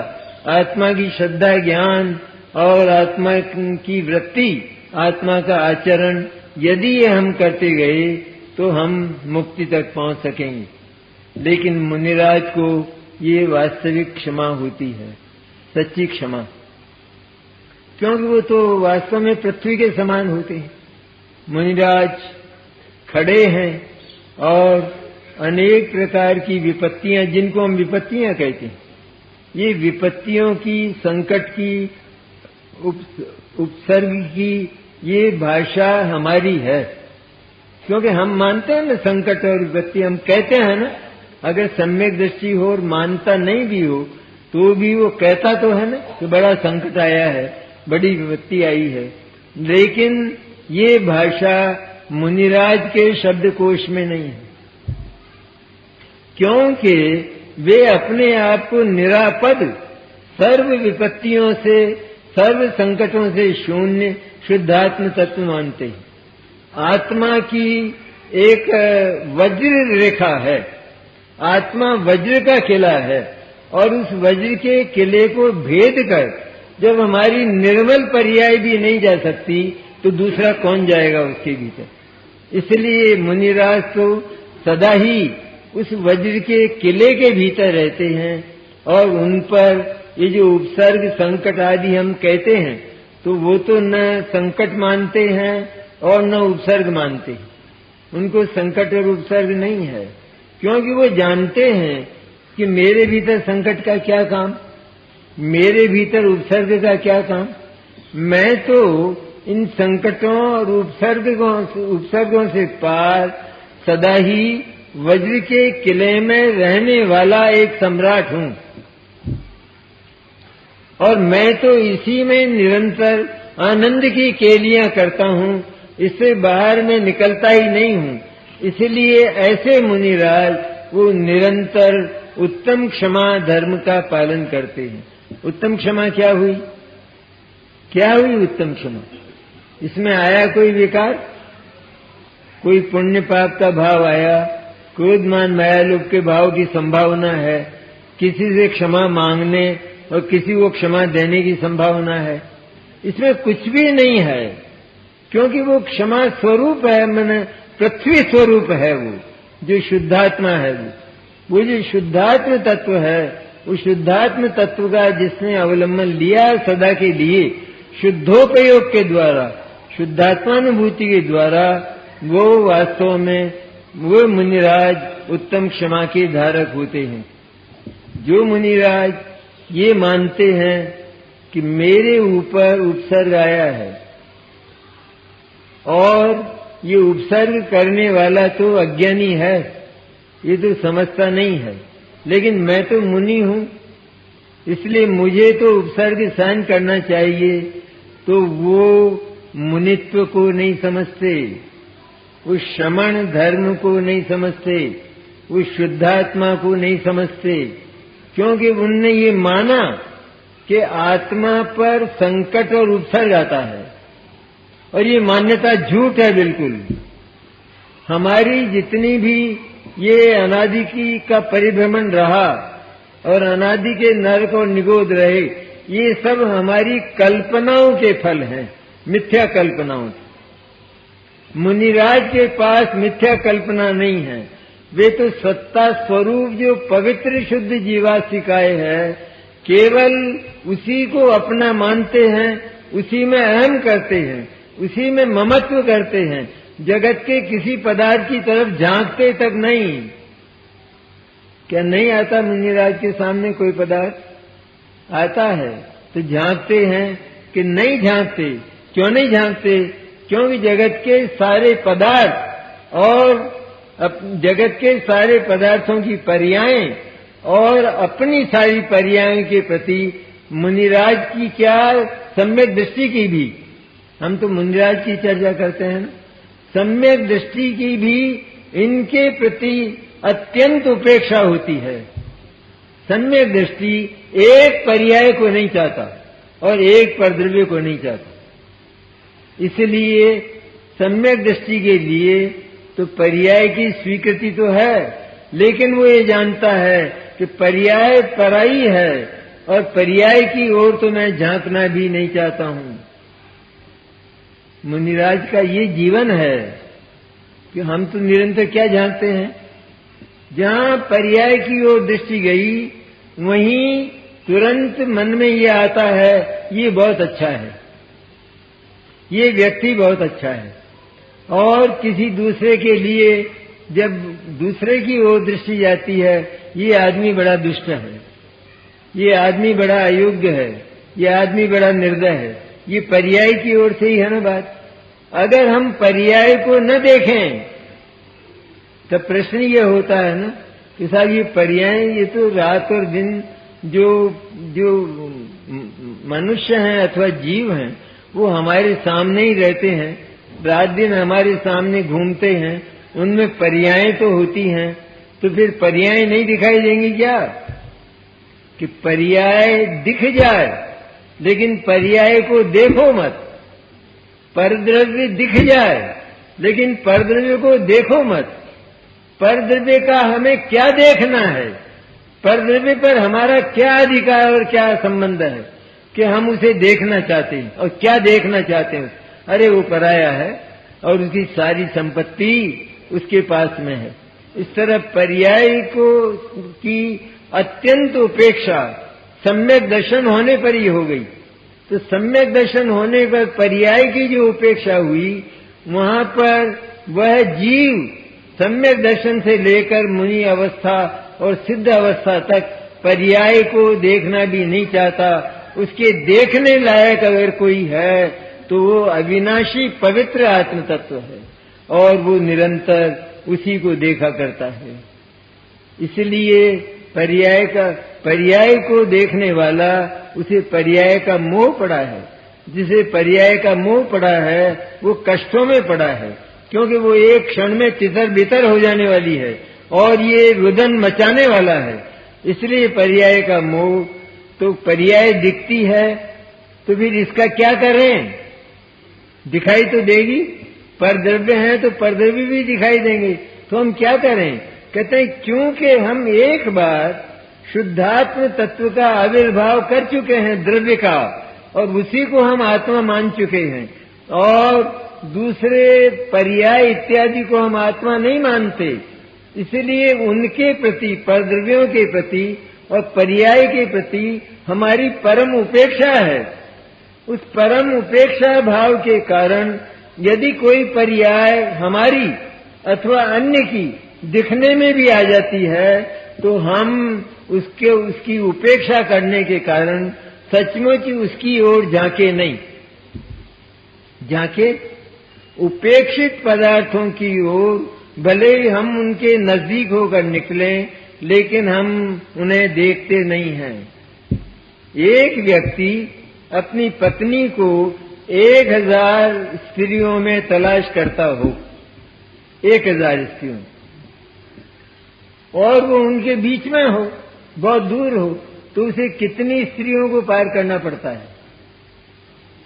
आत्मा की श्रद्धा ज्ञान और आत्मा की वृत्ति, आत्मा का आचरण यदि ये हम करते गए तो हम मुक्ति तक पहुंच सकेंगे। लेकिन मुनिराज को ये वास्तविक क्षमा होती है, सच्ची क्षमा, क्योंकि वो तो वास्तव में पृथ्वी के समान होते हैं। मुनिराज खड़े हैं और अनेक प्रकार की विपत्तियां, जिनको हम विपत्तियां कहते हैं, ये विपत्तियों की, संकट की, उपसर्ग की ये भाषा हमारी है। क्योंकि हम मानते हैं ना संकट और विपत्ति, हम कहते हैं ना, अगर सम्यक दृष्टि हो और मानता नहीं भी हो तो भी वो कहता तो है ना कि बड़ा संकट आया है, बड़ी विपत्ति आई है। लेकिन ये भाषा मुनिराज के शब्दकोश में नहीं है, क्योंकि वे अपने आप को निरापद, सर्व विपत्तियों से, सर्व संकटों से शून्य शुद्धात्म तत्व मानते हैं। आत्मा की एक वज्र रेखा है, आत्मा वज्र का किला है, और उस वज्र के किले को भेद कर जब हमारी निर्मल पर्याय भी नहीं जा सकती तो दूसरा कौन जाएगा उसके भीतर। इसलिए मुनिराज तो सदा ही उस वज्र के किले के भीतर रहते हैं, और उन पर ये जो उपसर्ग संकट आदि हम कहते हैं तो वो तो न संकट मानते हैं और न उपसर्ग मानते हैं। उनको संकट और उपसर्ग नहीं है, क्योंकि वो जानते हैं कि मेरे भीतर संकट का क्या काम, मेरे भीतर उपसर्ग का क्या काम। मैं तो इन संकटों और उपसर्गों से पार सदा ही वज्र के किले में रहने वाला एक सम्राट हूं, और मैं तो इसी में निरंतर आनंद की केलियां करता हूं, इससे बाहर मैं निकलता ही नहीं हूं। इसलिए ऐसे मुनिराज वो निरंतर उत्तम क्षमा धर्म का पालन करते हैं। उत्तम क्षमा क्या हुई? क्या हुई उत्तम क्षमा? इसमें आया कोई विकार, कोई पुण्य पाप का भाव आया, क्रोध मान माया लोभ के भाव की संभावना है, किसी से क्षमा मांगने और किसी को क्षमा देने की संभावना है, इसमें कुछ भी नहीं है, क्योंकि वो क्षमा स्वरूप है, माने पृथ्वी स्वरूप है। वो जो शुद्धात्मा है, वो जो शुद्धात्म तत्व है, उस शुद्धात्म तत्व का जिसने अवलंबन लिया सदा के लिए, शुद्धोपयोग के द्वारा, शुद्धात्मानुभूति के द्वारा, वो वास्तव में वो मुनिराज उत्तम क्षमा के धारक होते हैं। जो मुनिराज ये मानते हैं कि मेरे ऊपर उपसर्ग आया है और ये उपसर्ग करने वाला तो अज्ञानी है, ये तो समझता नहीं है, लेकिन मैं तो मुनि हूं, इसलिए मुझे तो उपसर्ग सहन करना चाहिए, तो वो मुनित्व को नहीं समझते, उस श्रमण धर्म को नहीं समझते, उस शुद्धात्मा को नहीं समझते, क्योंकि उनने ये माना कि आत्मा पर संकट और उपसर्ग आता है, और ये मान्यता झूठ है बिल्कुल। हमारी जितनी भी ये अनादि की का परिभ्रमण रहा और अनादि के नरक और निगोद रहे, ये सब हमारी कल्पनाओं के फल हैं, मिथ्या कल्पनाओं। मुनिराज के पास मिथ्या कल्पना नहीं है, वे तो सत्ता स्वरूप जो पवित्र शुद्ध जीवात्मिकाएं है, केवल उसी को अपना मानते हैं, उसी में अहम करते हैं, उसी में ममत्व करते हैं, जगत के किसी पदार्थ की तरफ झांकते तक नहीं। क्या नहीं आता मुनिराज के सामने कोई पदार्थ? आता है तो झांकते हैं कि नहीं झांकते? क्यों नहीं झांकते? क्योंकि जगत के सारे पदार्थ और जगत के सारे पदार्थों की पर्यायें और अपनी सारी पर्यायों के प्रति मुनिराज की क्या सम्यक दृष्टि की भी, हम तो मुनिराज की चर्चा करते हैं ना, सम्यक दृष्टि की भी इनके प्रति अत्यंत उपेक्षा होती है। सम्यक दृष्टि एक पर्याय को नहीं चाहता और एक परद्रव्य को नहीं चाहता। इसलिए सम्यक दृष्टि के लिए तो पर्याय की स्वीकृति तो है, लेकिन वो ये जानता है कि पर्याय पराई है और पर्याय की ओर तो मैं झांकना भी नहीं चाहता हूं। मुनिराज का ये जीवन है कि हम तो निरंतर क्या जानते हैं, जहां पर्याय की ओर दृष्टि गई वहीं तुरंत मन में ये आता है, ये बहुत अच्छा है, ये व्यक्ति बहुत अच्छा है। और किसी दूसरे के लिए जब दूसरे की ओर दृष्टि जाती है, ये आदमी बड़ा दुष्ट है, ये आदमी बड़ा अयोग्य है, ये आदमी बड़ा निर्दय है, ये पर्याय की ओर से ही है ना बात। अगर हम पर्याय को न देखें तो प्रश्न ये होता है ना कि साहब ये पर्याय, ये तो रात और दिन जो मनुष्य हैं अथवा जीव हैं वो हमारे सामने ही रहते हैं, रात दिन हमारे सामने घूमते हैं, उनमें पर्याय तो होती हैं, तो फिर पर्याय नहीं दिखाई देंगी क्या? कि पर्याय दिख जाए लेकिन पर्याय को देखो मत। परद्रव्य दिख जाए लेकिन परद्रव्य को देखो मत। परद्रव्य का हमें क्या देखना है? परद्रव्य पर हमारा क्या अधिकार और क्या संबंध है कि हम उसे देखना चाहते हैं? और क्या देखना चाहते हैं? अरे वो पराया है और उसकी सारी संपत्ति उसके पास में है। इस तरह पर्याय को की अत्यंत उपेक्षा सम्यक दर्शन होने पर ही हो गई। तो सम्यक दर्शन होने पर पर्याय की जो उपेक्षा हुई, वहां पर वह जीव सम्यक दर्शन से लेकर मुनि अवस्था और सिद्ध अवस्था तक पर्याय को देखना भी नहीं चाहता। उसके देखने लायक अगर कोई है तो वो अविनाशी पवित्र आत्म तत्व है और वो निरंतर उसी को देखा करता है। इसलिए पर्याय को देखने वाला, उसे पर्याय का मोह पड़ा है। जिसे पर्याय का मोह पड़ा है वो कष्टों में पड़ा है, क्योंकि वो एक क्षण में तितर बितर हो जाने वाली है और ये रुदन मचाने वाला है। इसलिए पर्याय का मोह, तो पर्याय दिखती है तो फिर इसका क्या करें? दिखाई तो देगी, परद्रव्य है तो परद्रव्य भी दिखाई देंगे, तो हम क्या करें? कहते हैं क्योंकि हम एक बार शुद्धात्म तत्व का आविर्भाव कर चुके हैं द्रव्य का, और उसी को हम आत्मा मान चुके हैं, और दूसरे पर्याय इत्यादि को हम आत्मा नहीं मानते। इसलिए उनके प्रति, परद्रव्यों के प्रति और पर्याय के प्रति हमारी परम उपेक्षा है। उस परम उपेक्षा भाव के कारण यदि कोई पर्याय हमारी अथवा अन्य की दिखने में भी आ जाती है तो हम उसकी उपेक्षा करने के कारण सचमुच उसकी ओर झांके नहीं। झांके उपेक्षित पदार्थों की ओर, भले ही हम उनके नजदीक होकर निकलें लेकिन हम उन्हें देखते नहीं हैं। एक व्यक्ति अपनी पत्नी को 1000 स्त्रियों में तलाश करता हो, 1000 स्त्रियों, और वो उनके बीच में हो, बहुत दूर हो, तो उसे कितनी स्त्रियों को पार करना पड़ता है?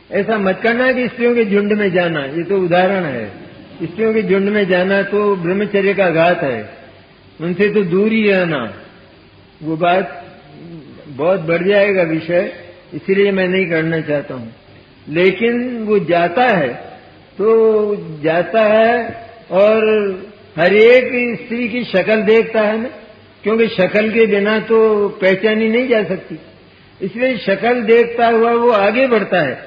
ऐसा मत करना कि स्त्रियों के झुंड में जाना, ये तो उदाहरण है। स्त्रियों के झुंड में जाना तो ब्रह्मचर्य का घात है, उनसे तो दूर ही रहना। वो बात बहुत बढ़ जाएगा विषय, इसलिए मैं नहीं करना चाहता हूँ। लेकिन वो जाता है तो जाता है और हर एक स्त्री की शक्ल देखता है ना, क्योंकि शक्ल के बिना तो पहचानी नहीं जा सकती। इसलिए शक्ल देखता हुआ वो आगे बढ़ता है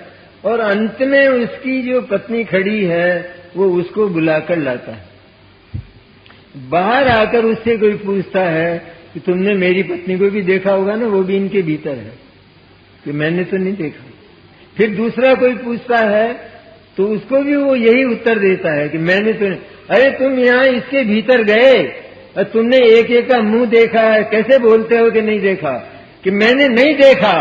और अंत में उसकी जो पत्नी खड़ी है वो उसको बुलाकर लाता है। बाहर आकर उससे कोई पूछता है कि तुमने मेरी पत्नी को भी देखा होगा ना, वो भी इनके भीतर है, कि मैंने तो नहीं देखा। फिर दूसरा कोई पूछता है तो उसको भी वो यही उत्तर देता है कि मैंने तो नहीं। अरे तुम यहाँ इसके भीतर गए और तुमने एक एक का मुंह देखा है, कैसे बोलते हो कि नहीं देखा? कि मैंने नहीं देखा,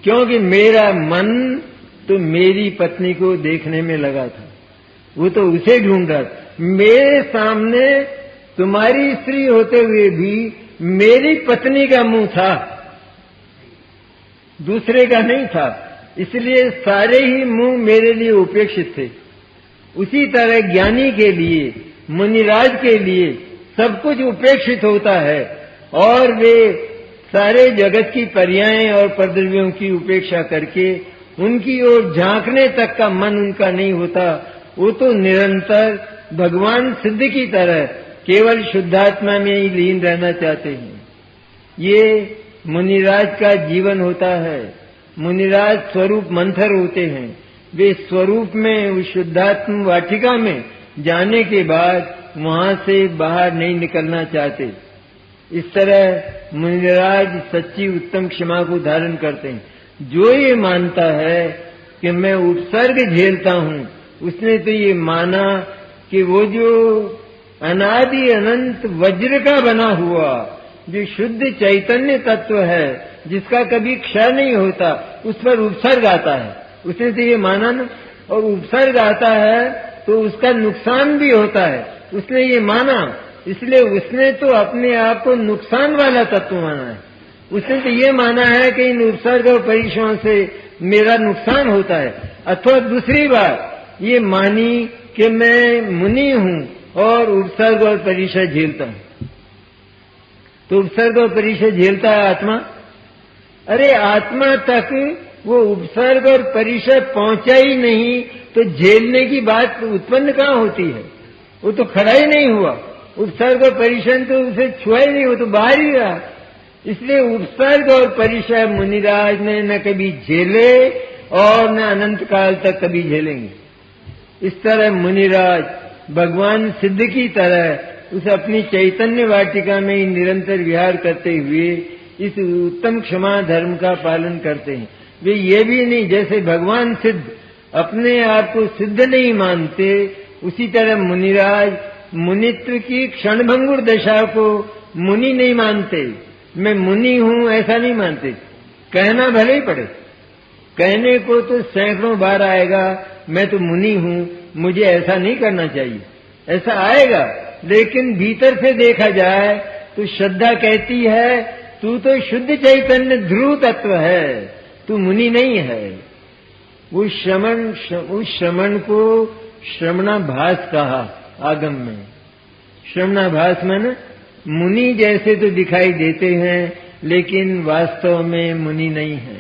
क्योंकि मेरा मन तो मेरी पत्नी को देखने में लगा था, वो तो उसे ढूंढ रहा था। मेरे सामने तुम्हारी स्त्री होते हुए भी मेरी पत्नी का मुंह था, दूसरे का नहीं था। इसलिए सारे ही मुंह मेरे लिए उपेक्षित थे। उसी तरह ज्ञानी के लिए, मुनिराज के लिए सब कुछ उपेक्षित होता है और वे सारे जगत की पर्यायें और परद्रव्यों की उपेक्षा करके उनकी ओर झांकने तक का मन उनका नहीं होता। वो तो निरंतर भगवान सिद्ध की तरह केवल शुद्धात्मा में ही लीन रहना चाहते हैं। ये मुनिराज का जीवन होता है। मुनिराज स्वरूप मंथर होते हैं। वे स्वरूप में उस शुद्धात्म वाटिका में जाने के बाद वहां से बाहर नहीं निकलना चाहते। इस तरह मुनिराज सच्ची उत्तम क्षमा को धारण करते हैं। जो ये मानता है कि मैं उपसर्ग झेलता हूँ, उसने तो ये माना कि वो जो अनादि अनंत वज्र का बना हुआ जो शुद्ध चैतन्य तत्व है, जिसका कभी क्षय नहीं होता, उस पर उपसर्ग आता है। उसने तो ये माना ना, और उपसर्ग आता है तो उसका नुकसान भी होता है, उसने ये माना। इसलिए उसने तो अपने आप को नुकसान वाला तत्व माना है। उसने तो ये माना है कि इन उपसर्ग और परीक्षाओं से मेरा नुकसान होता है। अथवा दूसरी बात ये मानी कि मैं मुनि हूँ और उपसर्ग और परिचय झेलता हूँ। तो उपसर्ग और परिचय झेलता है आत्मा। अरे आत्मा तक वो उपसर्ग और परिचय पहुंचा ही नहीं तो झेलने की बात उत्पन्न कहाँ होती है? वो तो खड़ा ही नहीं हुआ। उपसर्ग और परिचय तो उसे छुआ ही नहीं, वो तो बाहर ही रहा। इसलिए उपसर्ग और परिचय मुनिराज ने न कभी झेले और न अनंत काल तक कभी झेलेंगे। इस तरह मुनिराज भगवान सिद्ध की तरह उस अपनी चैतन्य वाटिका में ही निरंतर विहार करते हुए इस उत्तम क्षमा धर्म का पालन करते हैं। वे ये भी नहीं, जैसे भगवान सिद्ध अपने आप को सिद्ध नहीं मानते, उसी तरह मुनिराज मुनित्व की क्षणभंगुर दशा को मुनि नहीं मानते। मैं मुनि हूं ऐसा नहीं मानते। कहना भले ही पड़े, कहने को तो सैकड़ों बार आएगा मैं तो मुनि हूं, मुझे ऐसा नहीं करना चाहिए, ऐसा आएगा। लेकिन भीतर से देखा जाए तो श्रद्धा कहती है तू तो शुद्ध चैतन्य ध्रुव तत्व है, तू मुनि नहीं है। उस श्रमण को श्रमणाभास कहा आगम में। श्रमणाभास माने मुनि जैसे तो दिखाई देते हैं लेकिन वास्तव में मुनि नहीं है,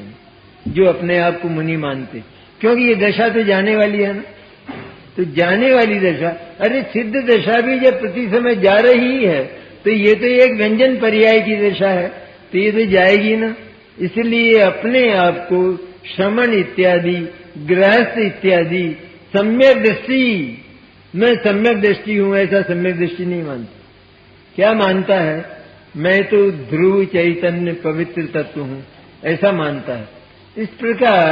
जो अपने आप को मुनि मानते। क्योंकि ये दशा तो जाने वाली है ना, तो जाने वाली दशा। अरे सिद्ध दशा भी जब प्रति समय जा रही है तो ये तो एक व्यंजन पर्याय की दशा है, तो ये तो जाएगी ना। इसलिए अपने आप को श्रमण इत्यादि, गृहस्थ इत्यादि सम्यक दृष्टि, मैं सम्यक दृष्टि हूं ऐसा सम्यक दृष्टि नहीं मानता। क्या मानता है? मैं तो ध्रुव चैतन्य पवित्र तत्व हूं ऐसा मानता है। इस प्रकार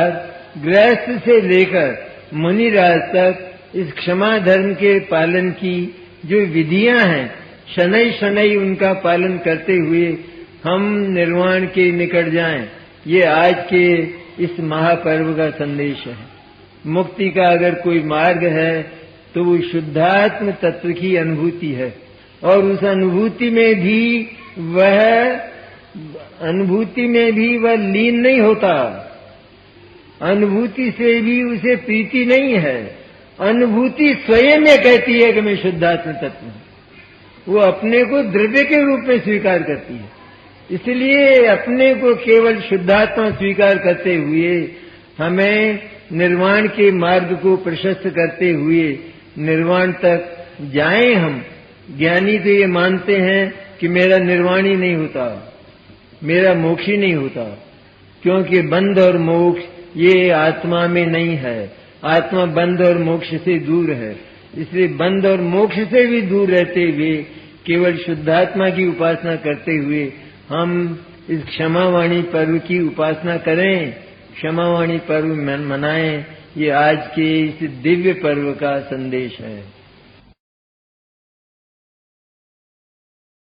गृहस्थ से लेकर मुनिराज तक इस क्षमा धर्म के पालन की जो विधियां हैं, शनै शनै उनका पालन करते हुए हम निर्वाण के निकट जाएं, ये आज के इस महापर्व का संदेश है। मुक्ति का अगर कोई मार्ग है तो वो शुद्धात्म तत्व की अनुभूति है, और उस अनुभूति में भी वह लीन नहीं होता। अनुभूति से भी उसे प्रीति नहीं है। अनुभूति स्वयं में कहती है कि मैं शुद्धात्म तत्व हूं। वो अपने को द्रव्य के रूप में स्वीकार करती है। इसलिए अपने को केवल शुद्धात्मा स्वीकार करते हुए हमें निर्वाण के मार्ग को प्रशस्त करते हुए निर्वाण तक जाएं हम। ज्ञानी तो ये मानते हैं कि मेरा निर्वाण ही नहीं होता, मेरा मोक्ष ही नहीं होता, क्योंकि बंध और मोक्ष ये आत्मा में नहीं है। आत्मा बंध और मोक्ष से दूर है। इसलिए बंध और मोक्ष से भी दूर रहते हुए केवल शुद्धात्मा की उपासना करते हुए हम इस क्षमावाणी पर्व की उपासना करें, क्षमावाणी पर्व मनाएं। ये आज के इस दिव्य पर्व का संदेश है।